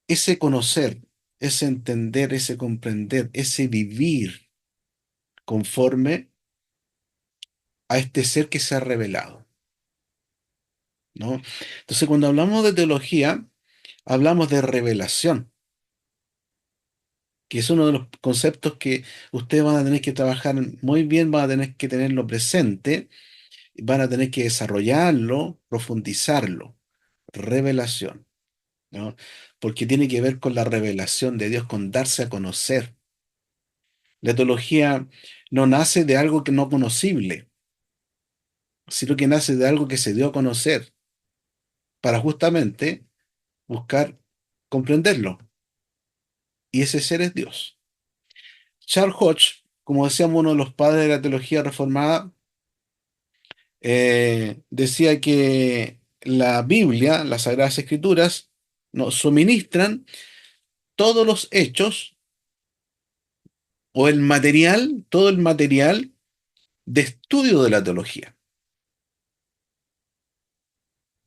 ese conocer, ese entender, ese comprender, ese vivir conforme a este ser que se ha revelado, ¿no? Entonces, cuando hablamos de teología, hablamos de revelación, que es uno de los conceptos que ustedes van a tener que trabajar muy bien, van a tener que tenerlo presente, van a tener que desarrollarlo, profundizarlo. Revelación, ¿no? Porque tiene que ver con la revelación de Dios, con darse a conocer. La teología no nace de algo que no conocible, sino que nace de algo que se dio a conocer para justamente buscar comprenderlo. Y ese ser es Dios. Charles Hodge, como decíamos, uno de los padres de la teología reformada, decía que la Biblia, las Sagradas Escrituras, nos suministran todos los hechos o el material, todo el material de estudio de la teología,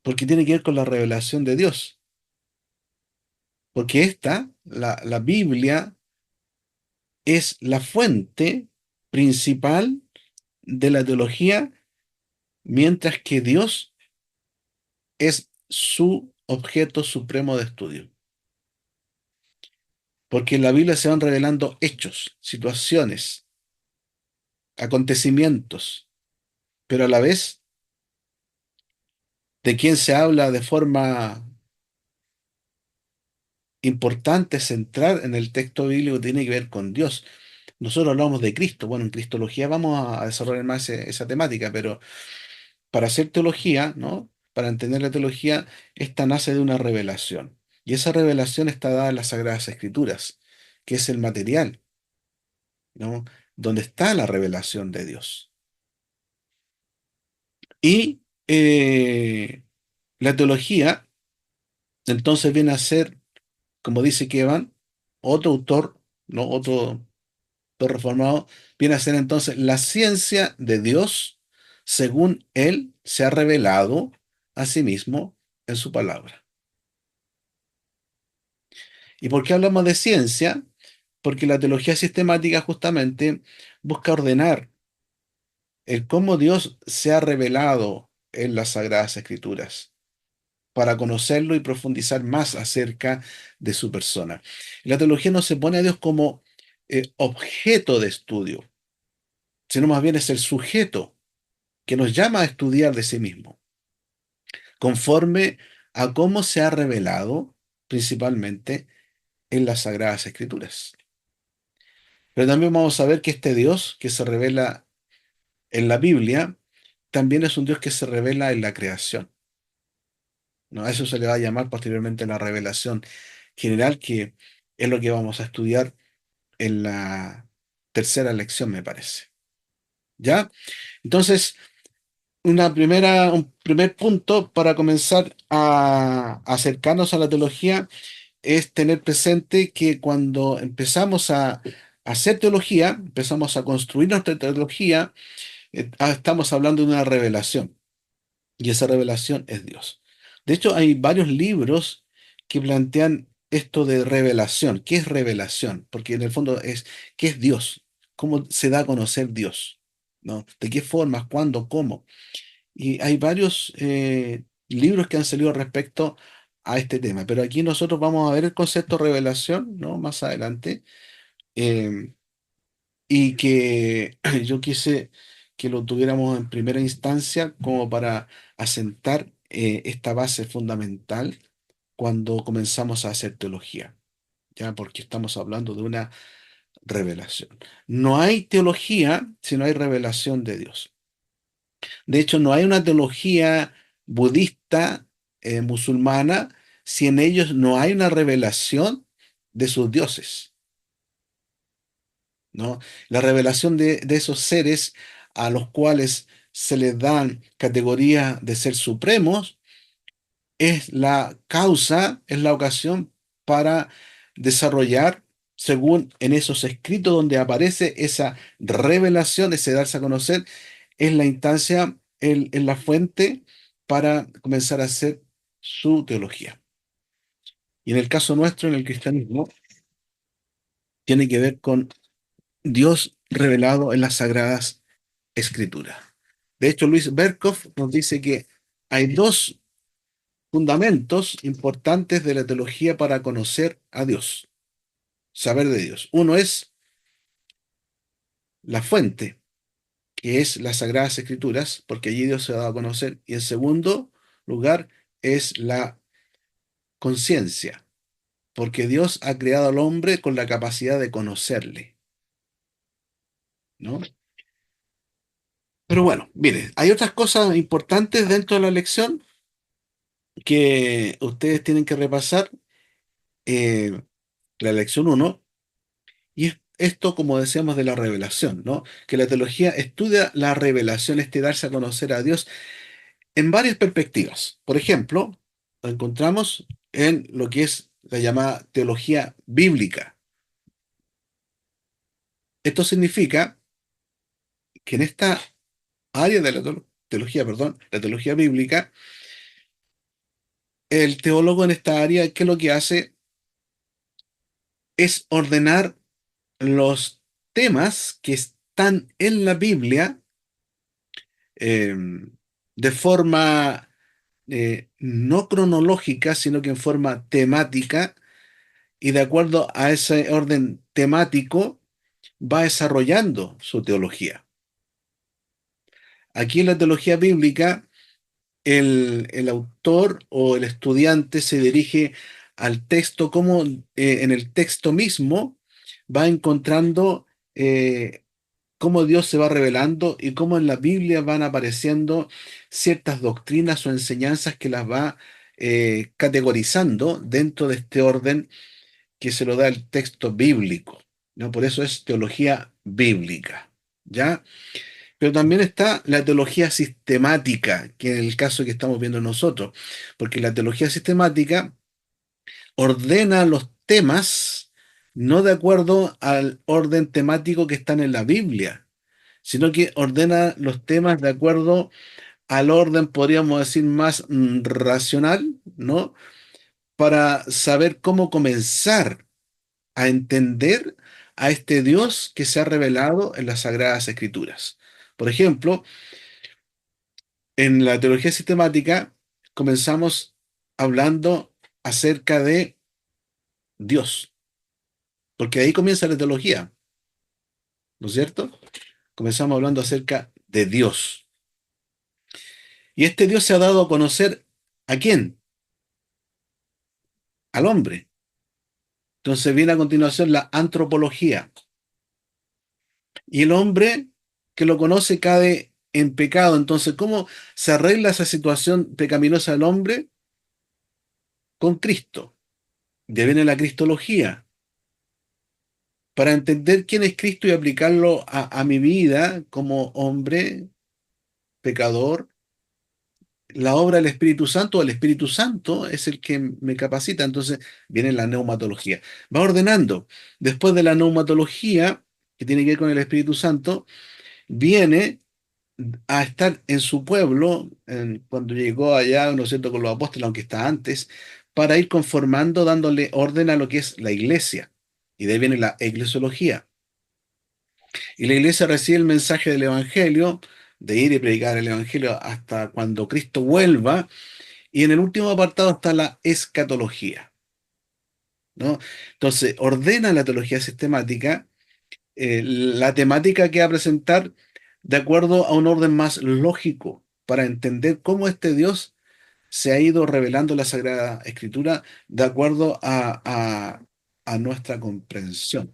porque tiene que ver con la revelación de Dios, porque la Biblia, es la fuente principal de la teología, mientras que Dios es su objeto supremo de estudio. Porque en la Biblia se van revelando hechos, situaciones, acontecimientos, pero a la vez de quien se habla de forma importante, central en el texto bíblico, tiene que ver con Dios. Nosotros hablamos de Cristo. Bueno, en Cristología vamos a desarrollar más esa temática, pero para hacer teología, ¿no? Para entender la teología, esta nace de una revelación. Y esa revelación está dada en las Sagradas Escrituras, que es el material, ¿no? Donde está la revelación de Dios. Y la teología, entonces, viene a ser, como dice Kevan, otro autor, ¿no? Otro autor reformado, viene a ser entonces la ciencia de Dios según Él se ha revelado a sí mismo en su palabra. ¿Y por qué hablamos de ciencia? Porque la teología sistemática justamente busca ordenar el cómo Dios se ha revelado en las Sagradas Escrituras, para conocerlo y profundizar más acerca de su persona. La teología no se pone a Dios como objeto de estudio, sino más bien es el sujeto que nos llama a estudiar de sí mismo, conforme a cómo se ha revelado principalmente en las Sagradas Escrituras. Pero también vamos a ver que este Dios que se revela en la Biblia también es un Dios que se revela en la creación, ¿no? A eso se le va a llamar posteriormente la revelación general, que es lo que vamos a estudiar en la tercera lección, me parece. ¿Ya? Entonces, un primer punto para comenzar a acercarnos a la teología es tener presente que cuando empezamos a hacer teología, empezamos a construir nuestra teología, estamos hablando de una revelación, y esa revelación es Dios. De hecho, hay varios libros que plantean esto de revelación. ¿Qué es revelación? Porque en el fondo es, ¿qué es Dios? ¿Cómo se da a conocer Dios? ¿No? ¿De qué formas? ¿Cuándo? ¿Cómo? Y hay varios libros que han salido respecto a este tema, pero aquí nosotros vamos a ver el concepto de revelación, ¿no? Más adelante. Em, y que yo quise que lo tuviéramos en primera instancia como para asentar esta base fundamental cuando comenzamos a hacer teología, ya porque estamos hablando de una revelación. No hay teología si no hay revelación de Dios. De hecho, no hay una teología budista, musulmana, si en ellos no hay una revelación de sus dioses, ¿no? La revelación de esos seres a los cuales se les dan categoría de ser supremos es la causa, es la ocasión para desarrollar, según en esos escritos donde aparece esa revelación, ese darse a conocer, es la instancia, es la fuente para comenzar a hacer su teología. Y en el caso nuestro, en el cristianismo, tiene que ver con Dios revelado en las sagradas escrituras. De hecho, Luis Berkhoff nos dice que hay dos fundamentos importantes de la teología para conocer a Dios, saber de Dios. Uno es la fuente, que es las sagradas escrituras, porque allí Dios se ha dado a conocer. Y en segundo lugar es la conciencia, porque Dios ha creado al hombre con la capacidad de conocerle, ¿no? Pero bueno, mire, hay otras cosas importantes dentro de la lección que ustedes tienen que repasar. La lección uno, y esto, como decíamos, de la revelación, ¿no? Que la teología estudia la revelación, este darse a conocer a Dios en varias perspectivas. Por ejemplo, lo encontramos en lo que es la llamada teología bíblica. Esto significa que en esta área de la teología, perdón, la teología bíblica, el teólogo en esta área, ¿qué es lo que hace? Es ordenar los temas que están en la Biblia eh, de forma no cronológica, sino que en forma temática, y de acuerdo a ese orden temático va desarrollando su teología. Aquí en la teología bíblica, el autor o el estudiante se dirige al texto como en el texto mismo va encontrando cómo Dios se va revelando y cómo en la Biblia van apareciendo ciertas doctrinas o enseñanzas que las va categorizando dentro de este orden que se lo da el texto bíblico, ¿no? Por eso es teología bíblica, ¿ya? Pero también está la teología sistemática, que es el caso que estamos viendo nosotros, porque la teología sistemática ordena los temas no de acuerdo al orden temático que están en la Biblia, sino que ordena los temas de acuerdo al orden, podríamos decir, más racional, ¿no? Para saber cómo comenzar a entender a este Dios que se ha revelado en las Sagradas Escrituras. Por ejemplo, en la teología sistemática comenzamos hablando acerca de Dios, porque ahí comienza la teología, ¿no es cierto? Comenzamos hablando acerca de Dios. Y este Dios se ha dado a conocer ¿a quién? Al hombre. Entonces viene a continuación la antropología. Y el hombre que lo conoce cae en pecado. Entonces, ¿cómo se arregla esa situación pecaminosa del hombre? Con Cristo. Ya viene la cristología. Para entender quién es Cristo y aplicarlo a mi vida como hombre pecador, la obra del Espíritu Santo, el Espíritu Santo es el que me capacita. Entonces viene la neumatología. Va ordenando. Después de la neumatología, que tiene que ver con el Espíritu Santo, viene a estar en su pueblo, cuando llegó allá, ¿no es cierto?, con los apóstoles, aunque está antes, para ir conformando, dándole orden a lo que es la iglesia. Y de ahí viene la eclesiología. Y la iglesia recibe el mensaje del Evangelio, de ir y predicar el Evangelio hasta cuando Cristo vuelva. Y en el último apartado está la escatología, ¿no? Entonces, ordena la teología sistemática la temática que va a presentar de acuerdo a un orden más lógico para entender cómo este Dios se ha ido revelando en la Sagrada Escritura de acuerdo a nuestra comprensión.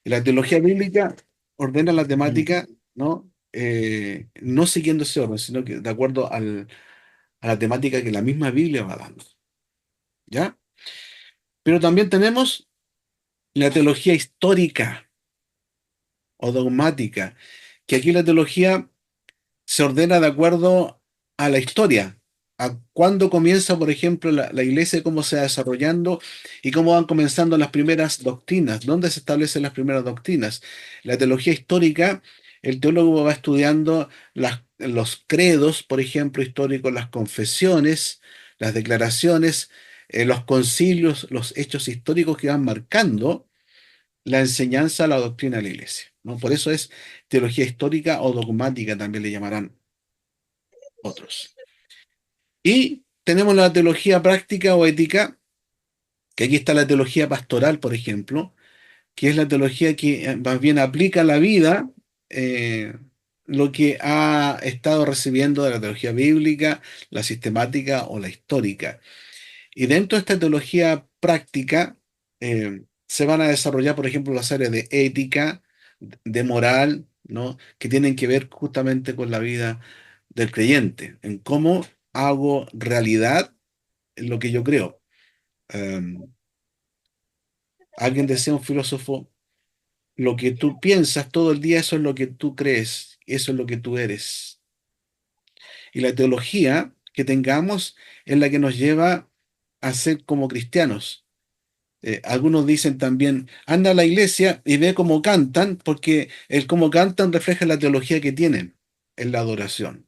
Y la teología bíblica ordena la temática, ¿no? No siguiendo ese orden, sino que de acuerdo a la temática que la misma Biblia va dando, ¿ya? Pero también tenemos la teología histórica o dogmática, que aquí la teología se ordena de acuerdo a la historia, a cuándo comienza, por ejemplo, la iglesia, cómo se va desarrollando y cómo van comenzando las primeras doctrinas, dónde se establecen las primeras doctrinas. La teología histórica, el teólogo va estudiando los credos, por ejemplo, históricos, las confesiones, las declaraciones, los concilios, los hechos históricos que van marcando la enseñanza, la doctrina de la iglesia, ¿no? Por eso es teología histórica o dogmática, también le llamarán otros. Y tenemos la teología práctica o ética, que aquí está la teología pastoral, por ejemplo, que es la teología que más bien aplica a la vida lo que ha estado recibiendo de la teología bíblica, la sistemática o la histórica. Y dentro de esta teología práctica se van a desarrollar, por ejemplo, las áreas de ética, de moral, ¿no? Que tienen que ver justamente con la vida del creyente, en cómo hago realidad lo que yo creo. Alguien decía, un filósofo, lo que tú piensas todo el día, eso es lo que tú crees, eso es lo que tú eres. Y la teología que tengamos es la que nos lleva a ser como cristianos. Algunos dicen también, anda a la iglesia y ve cómo cantan, porque el cómo cantan refleja la teología que tienen en la adoración.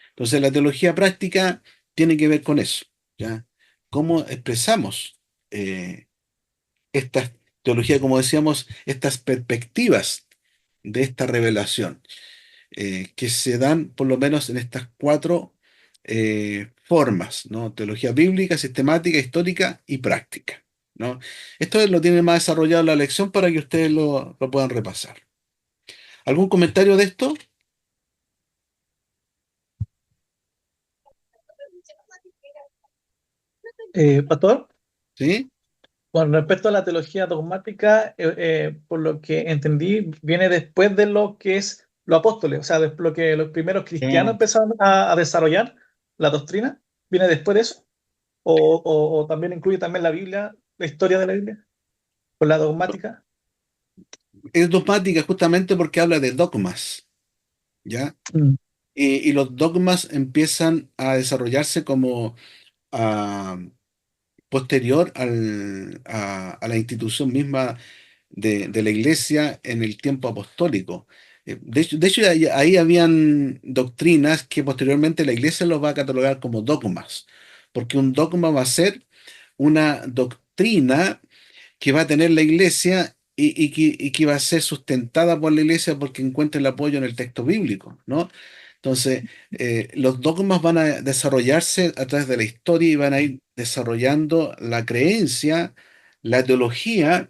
Entonces, la teología práctica tiene que ver con eso, ¿ya? Cómo expresamos eh, esta teología, como decíamos, estas perspectivas de esta revelación, que se dan por lo menos en estas cuatro formas, ¿no? Teología bíblica, sistemática, histórica y práctica, ¿no? Esto lo tiene más desarrollado en la lección para que ustedes lo puedan repasar. ¿Algún comentario de esto? Pastor, ¿Sí? bueno, respecto a la teología dogmática, por lo que entendí, viene después de lo que es los apóstoles, o sea, de lo que los primeros cristianos empezaron a desarrollar la doctrina, viene después de eso, o también incluye también la Biblia, la historia de la Biblia, con la dogmática. Es dogmática justamente porque habla de dogmas, ¿ya? Mm. Y los dogmas empiezan a desarrollarse como ah, posterior a la institución misma de la iglesia en el tiempo apostólico. De hecho, ahí habían doctrinas que posteriormente la iglesia los va a catalogar como dogmas, porque un dogma va a ser una doctrina que va a tener la iglesia y que va a ser sustentada por la iglesia porque encuentra el apoyo en el texto bíblico, ¿no? Entonces, los dogmas van a desarrollarse a través de la historia y van a ir desarrollando la creencia, la teología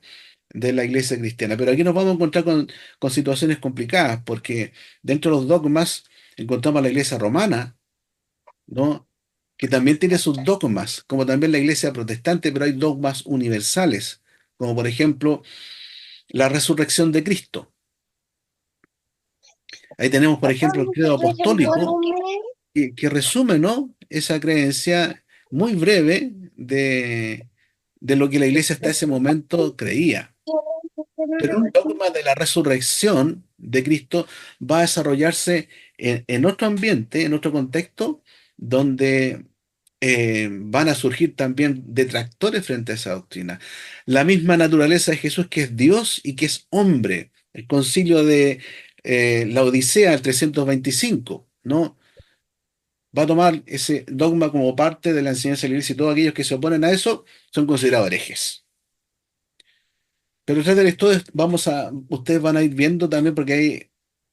de la iglesia cristiana. Pero aquí nos vamos a encontrar con situaciones complicadas porque dentro de los dogmas encontramos a la iglesia romana, ¿no? Que también tiene sus dogmas, como también la iglesia protestante, pero hay dogmas universales, como por ejemplo la resurrección de Cristo. Ahí tenemos, por ejemplo, el credo apostólico, que resume, ¿no? Esa creencia muy breve de lo que la iglesia hasta ese momento creía. Pero el dogma de la resurrección de Cristo va a desarrollarse en otro ambiente, en otro contexto, donde van a surgir también detractores frente a esa doctrina. La misma naturaleza de Jesús, que es Dios y que es hombre. El concilio de la Odisea, el 325, ¿no? Va a tomar ese dogma como parte de la enseñanza de la iglesia y todos aquellos que se oponen a eso son considerados herejes. Pero detrás de la historia ustedes van a ir viendo también, porque hay,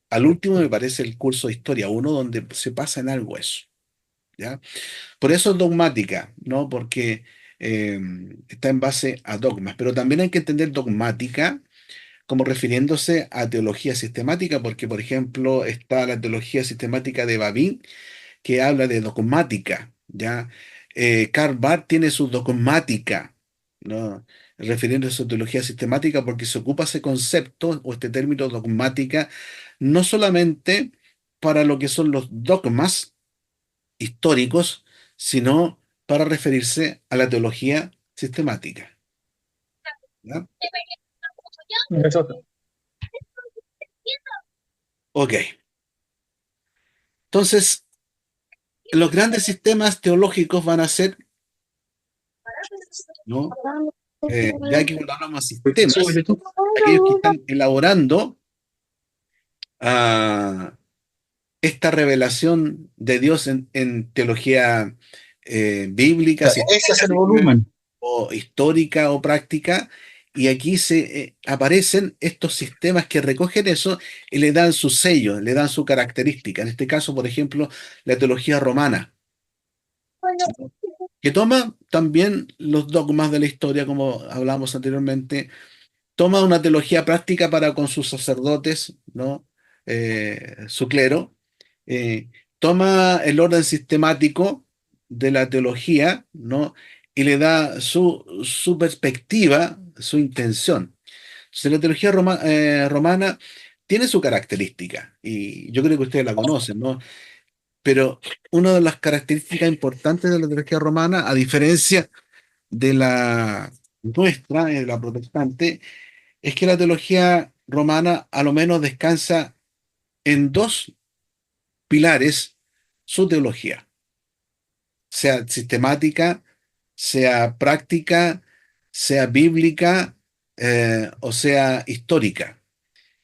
al último me parece el curso de Historia uno donde se pasa en algo eso, ¿ya? Por eso es dogmática, ¿no? Porque eh, está en base a dogmas, pero también hay que entender dogmática como refiriéndose a teología sistemática, porque, por ejemplo, está la teología sistemática de Babin, que habla de dogmática, ¿ya? Karl Barth tiene su dogmática, ¿no? Refiriéndose a su teología sistemática, porque se ocupa ese concepto o este término dogmática no solamente para lo que son los dogmas históricos, sino para referirse a la teología sistemática, ¿ya? Exacto. Ok, entonces los grandes sistemas teológicos van a ser, ¿no? Ya que cuando hablamos de sistemas, aquellos que están elaborando ah, esta revelación de Dios en teología bíblica, Ese es el sistemática volumen. o histórica o práctica, y aquí aparecen estos sistemas que recogen eso y le dan su sello, le dan su característica. En este caso, por ejemplo, la teología romana, que toma también los dogmas de la historia, como hablamos anteriormente, toma una teología práctica para con sus sacerdotes, ¿no? Su clero, eh, toma el orden sistemático de la teología, ¿no? Y le da su perspectiva, su intención. Entonces, la teología romana tiene su característica, y yo creo que ustedes la conocen, ¿no? Pero una de las características importantes de la teología romana, a diferencia de la nuestra, la protestante, es que la teología romana a lo menos descansa en dos pilares su teología, sea sistemática, sea práctica, sea bíblica, o sea histórica.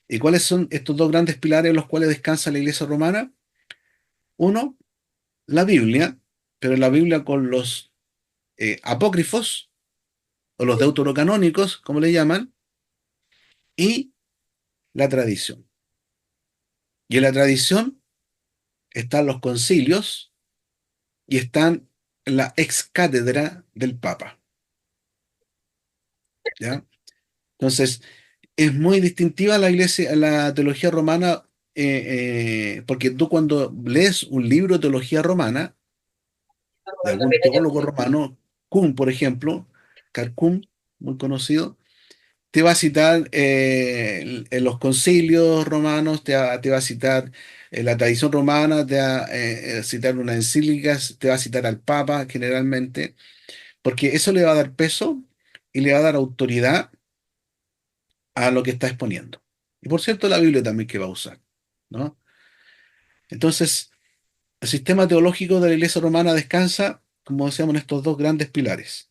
¿Y cuáles son estos dos grandes pilares en los cuales descansa la Iglesia romana? Uno, la Biblia, pero la Biblia con los apócrifos o los deuterocanónicos, como le llaman, y la tradición. Y en la tradición están los concilios y están la ex cátedra del Papa, ¿ya? Entonces, es muy distintiva la iglesia, la teología romana, porque tú cuando lees un libro de teología romana, de algún teólogo romano, Kuhn, por ejemplo, Karl Kuhn, muy conocido, te va a citar en los concilios romanos, te va a citar la tradición romana, te va a citar una encíclica, te va a citar al Papa generalmente, porque eso le va a dar peso y le va a dar autoridad a lo que está exponiendo. Y por cierto, la Biblia también que va a usar, ¿no? Entonces, el sistema teológico de la Iglesia romana descansa, como decíamos, en estos dos grandes pilares.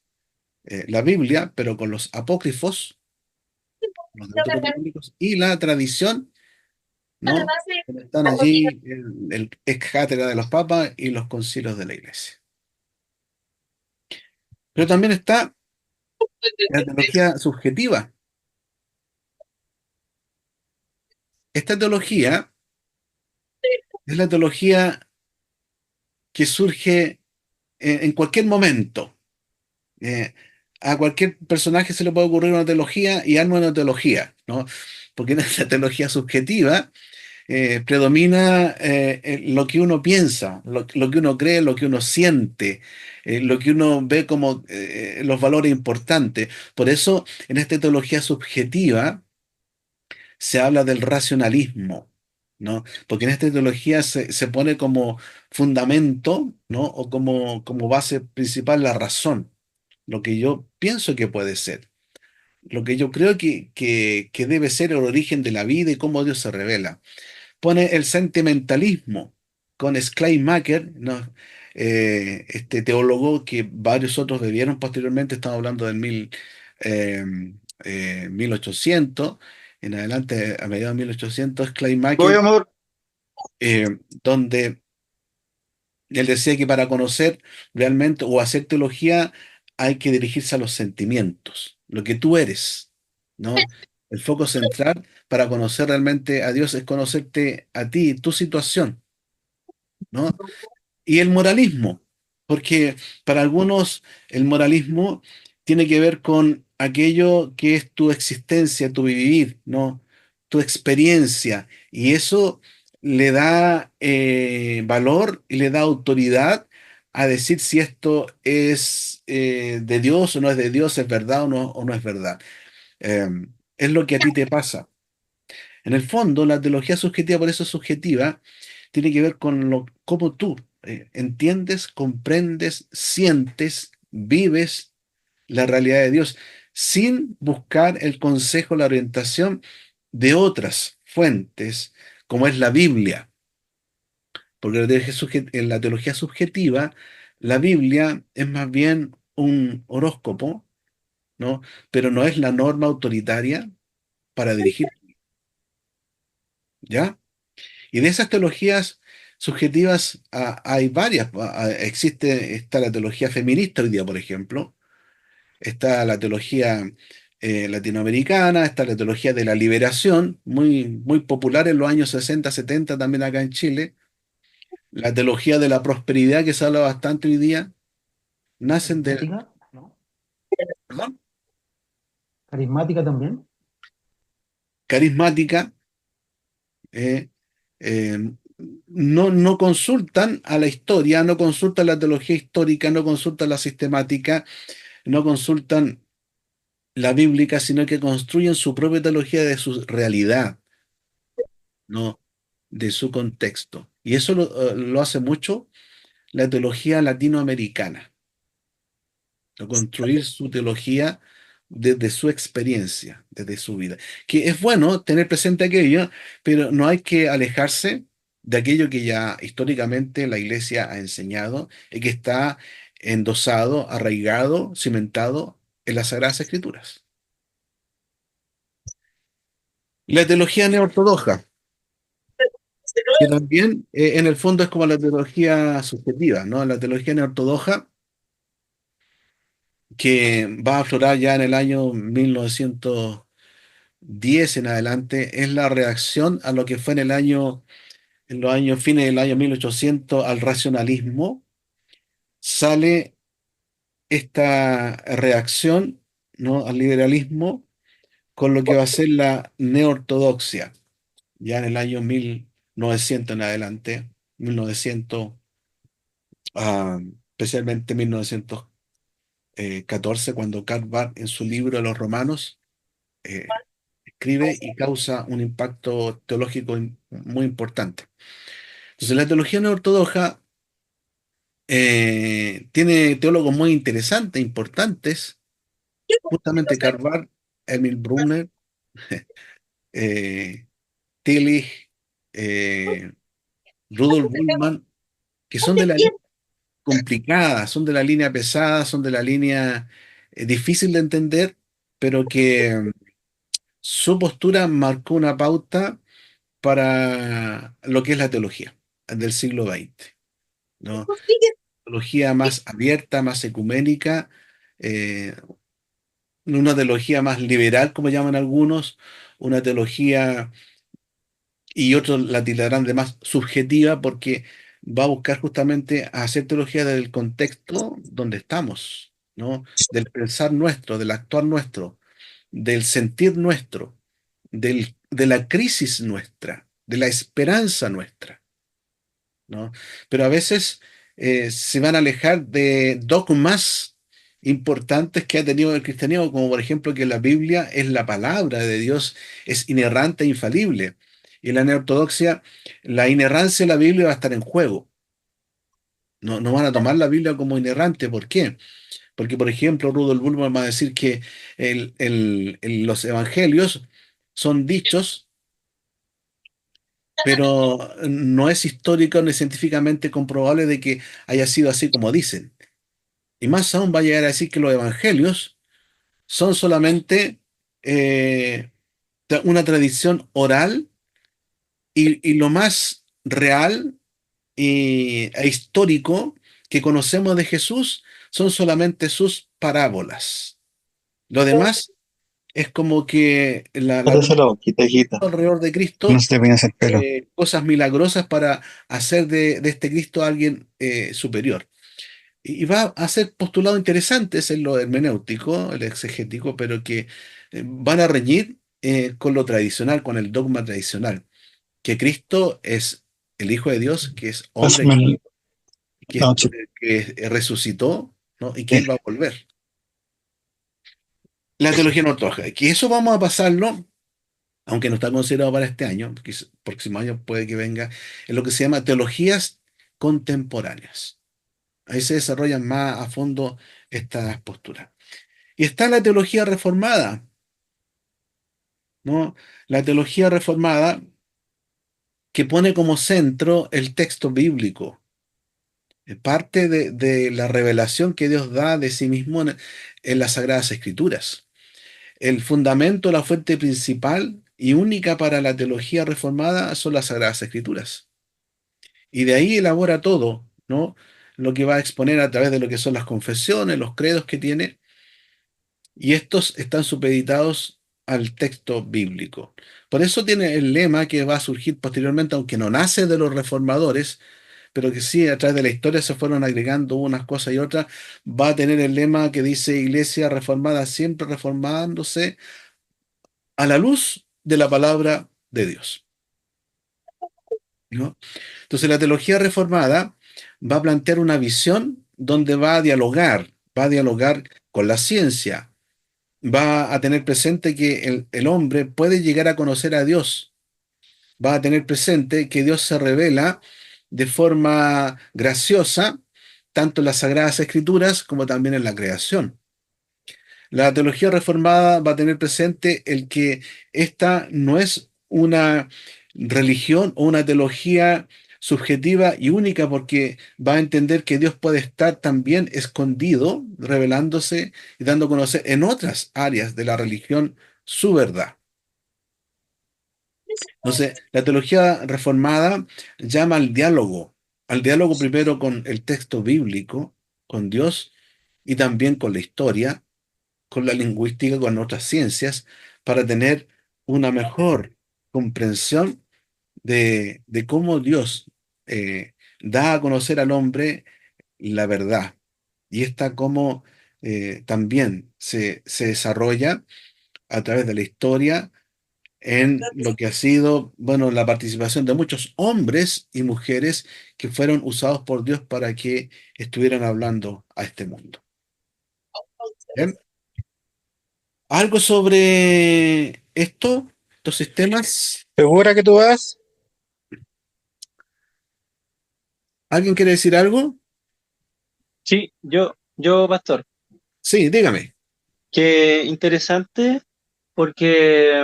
La Biblia, pero con los apócrifos, los deuterocanónicos, y la tradición, ¿no? Donde están allí el ex cátedra de los papas y los concilios de la Iglesia. Pero también está la teología subjetiva. Esta teología es la teología que surge en cualquier momento. Eh, a cualquier personaje se le puede ocurrir una teología y arma una teología, ¿no? Porque en esta teología subjetiva predomina lo que uno piensa, lo que uno cree, lo que uno siente, lo que uno ve como los valores importantes. Por eso, en esta teología subjetiva se habla del racionalismo, ¿no? Porque en esta teología se pone como fundamento, ¿no? O como base principal la razón, lo que yo pienso que puede ser, lo que yo creo que debe ser el origen de la vida y cómo Dios se revela. Pone el sentimentalismo con Schleiermacher, ¿no? Este teólogo que varios otros bebieron posteriormente, estamos hablando del 1800, en adelante, a mediados de 1800, Voy, Schleiermacher, amor. donde él decía que para conocer realmente o hacer teología hay que dirigirse a los sentimientos, lo que tú eres, ¿no? El foco central para conocer realmente a Dios es conocerte a ti, tu situación, ¿no? Y el moralismo, porque para algunos el moralismo tiene que ver con aquello que es tu existencia, tu vivir, ¿no? Tu experiencia, y eso le da valor y le da autoridad a decir si esto es de Dios o no es de Dios, es verdad o no es verdad. Eh, es lo que a ti te pasa. En el fondo, la teología subjetiva, por eso es subjetiva, tiene que ver con cómo tú entiendes, comprendes, sientes, vives la realidad de Dios, sin buscar el consejo, la orientación de otras fuentes, como es la Biblia. Porque en la teología subjetiva, la Biblia es más bien un horóscopo, ¿no? Pero no es la norma autoritaria para dirigir, ¿ya? Y de esas teologías subjetivas hay varias. Está la teología feminista hoy día, por ejemplo. Está la teología latinoamericana, está la teología de la liberación, muy, muy popular en los años 60, 70 también acá en Chile. La teología de la prosperidad, que se habla bastante hoy día, nacen de... Carismática, ¿no? ¿Perdón? Carismática también. Carismática. eh, eh, no consultan a la historia, no consultan la teología histórica, no consultan la sistemática, no consultan la bíblica, sino que construyen su propia teología de su realidad, no de su contexto. Y eso lo hace mucho la teología latinoamericana, de construir su teología desde su experiencia, desde su vida. Que es bueno tener presente aquello, pero no hay que alejarse de aquello que ya históricamente la Iglesia ha enseñado y que está endosado, arraigado, cimentado en las Sagradas Escrituras. La teología neortodoxa, que también en el fondo es como la teología subjetiva, ¿no? La teología neortodoxa, que va a aflorar ya en el año 1910 en adelante, es la reacción a lo que fue en los años fines del año 1800 al racionalismo. Sale esta reacción, ¿no?, al liberalismo con lo que va a ser la neortodoxia, ya en el año 1900 en adelante, 1900, ah, especialmente 1914, cuando Karl Barth en su libro de los Romanos escribe y causa un impacto teológico muy importante. Entonces, la teología neortodoxa tiene teólogos muy interesantes, importantes, justamente Karl Barth, Emil Brunner, eh, Tillich, eh, Rudolf Bultmann, que son de la línea complicada, son de la línea pesada, son de la línea difícil de entender, pero que su postura marcó una pauta para lo que es la teología del siglo XX, ¿no? Teología más abierta, más ecuménica, eh, una teología más liberal, como llaman algunos, una teología, y otros la tildarán de más subjetiva, porque va a buscar justamente a hacer teología del contexto donde estamos, ¿no? Del pensar nuestro, del actuar nuestro, del sentir nuestro, de la crisis nuestra, de la esperanza nuestra, ¿no? Pero a veces se van a alejar de dogmas importantes que ha tenido el cristianismo, como por ejemplo que la Biblia es la palabra de Dios, es inerrante e infalible. Y en la neortodoxia, la inerrancia de la Biblia va a estar en juego. No, no van a tomar la Biblia como inerrante. ¿Por qué? Porque, por ejemplo, Rudolf Bultmann va a decir que los evangelios son dichos, pero no es histórico ni científicamente comprobable de que haya sido así como dicen. Y más aún va a llegar a decir que los evangelios son solamente una tradición oral y lo más real e histórico que conocemos de Jesús son solamente sus parábolas. Lo demás es como que la Pónteselo, quita, hijita. alrededor de No Cristo, se te peines el pelo. cosas milagrosas para hacer de este Cristo alguien superior. Y va a ser postulado interesantes en lo hermenéutico, el exegético, pero que van a reñir con lo tradicional, con el dogma tradicional, que Cristo es el Hijo de Dios, que es hombre, Pásame que, no, chico. que resucitó, ¿no?, y que Él va a volver. La teología no ortodoxa, que eso vamos a pasarlo, aunque no está considerado para este año, porque el próximo año puede que venga, en lo que se llama teologías contemporáneas. Ahí se desarrollan más a fondo estas posturas. Y está la teología reformada, ¿no? La teología reformada que pone como centro el texto bíblico, parte de la revelación que Dios da de sí mismo en las Sagradas Escrituras. El fundamento, la fuente principal y única para la teología reformada son las Sagradas Escrituras. Y de ahí elabora todo, ¿no? Lo que va a exponer a través de lo que son las confesiones, los credos que tiene, y estos están supeditados al texto bíblico. Por eso tiene el lema que va a surgir posteriormente, aunque no nace de los reformadores, pero que sí a través de la historia se fueron agregando unas cosas y otras, va a tener el lema que dice Iglesia reformada, siempre reformándose a la luz de la palabra de Dios, ¿no? Entonces la teología reformada va a plantear una visión donde va a dialogar con la ciencia, va a tener presente que el hombre puede llegar a conocer a Dios, va a tener presente que Dios se revela de forma graciosa, tanto en las Sagradas Escrituras como también en la creación. La teología reformada va a tener presente el que esta no es una religión o una teología subjetiva y única, porque va a entender que Dios puede estar también escondido, revelándose y dando a conocer en otras áreas de la religión su verdad. Entonces, la teología reformada llama al diálogo primero con el texto bíblico, con Dios y también con la historia, con la lingüística, con otras ciencias, para tener una mejor comprensión de cómo Dios da a conocer al hombre la verdad. Y esta cómo también se desarrolla a través de la historia en lo que ha sido, bueno, la participación de muchos hombres y mujeres que fueron usados por Dios para que estuvieran hablando a este mundo. ¿Bien? ¿Algo sobre estos sistemas? ¿Segura que tú vas? ¿Alguien quiere decir algo? Sí, yo, pastor, Sí, dígame. qué interesante porque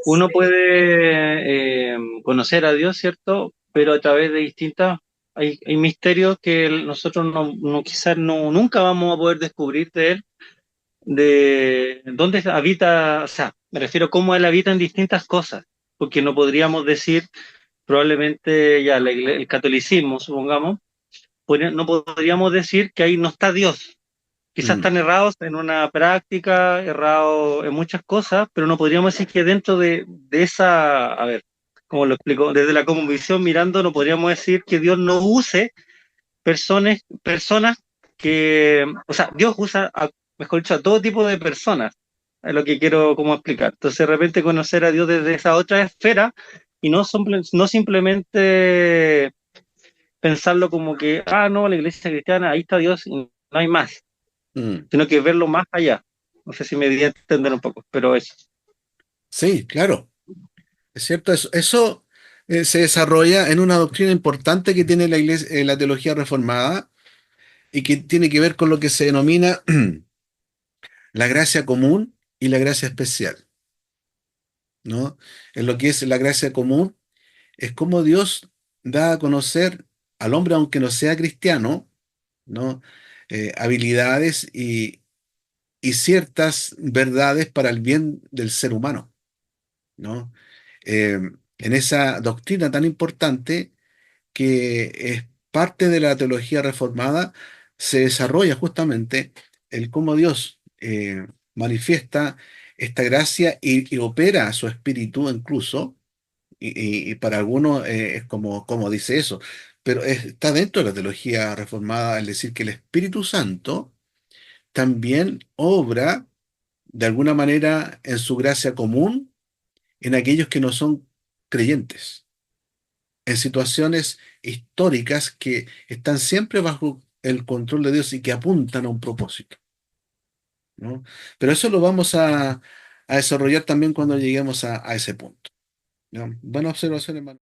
uno puede conocer a Dios, ¿cierto? Pero a través de hay misterios que nosotros quizás nunca vamos a poder descubrir de Él, de dónde habita, o sea, me refiero a cómo Él habita en distintas cosas, porque no podríamos decir, probablemente ya el catolicismo, supongamos, no podríamos decir que ahí no está Dios. Quizás Mm, están errados en una práctica, errados en muchas cosas, pero no podríamos decir que dentro de esa, a ver, como lo explico, desde la cosmovisión mirando, no podríamos decir que Dios no use personas que, o sea, Dios usa, mejor dicho, a todo tipo de personas, es lo que quiero como explicar. Entonces, de repente conocer a Dios desde esa otra esfera y no simplemente pensarlo como que, no, la iglesia cristiana, ahí está Dios y no hay más, mm. sino que verlo más allá. No sé si me di a entender un poco, pero eso. Sí, claro. Es cierto, eso se desarrolla en una doctrina importante que tiene la iglesia, la teología reformada y que tiene que ver con lo que se denomina la gracia común y la gracia especial, ¿no? En lo que es la gracia común es como Dios da a conocer al hombre, aunque no sea cristiano, ¿no? Habilidades y ciertas verdades para el bien del ser humano, ¿no? Eh, en esa doctrina tan importante que es parte de la teología reformada, se desarrolla justamente el cómo Dios manifiesta esta gracia y opera a su espíritu incluso, y para algunos es como dice eso, pero está dentro de la teología reformada el decir que el Espíritu Santo también obra de alguna manera en su gracia común en aquellos que no son creyentes, en situaciones históricas que están siempre bajo el control de Dios y que apuntan a un propósito, ¿no? Pero eso lo vamos a desarrollar también cuando lleguemos a ese punto, ¿no? Buena observación, hermano.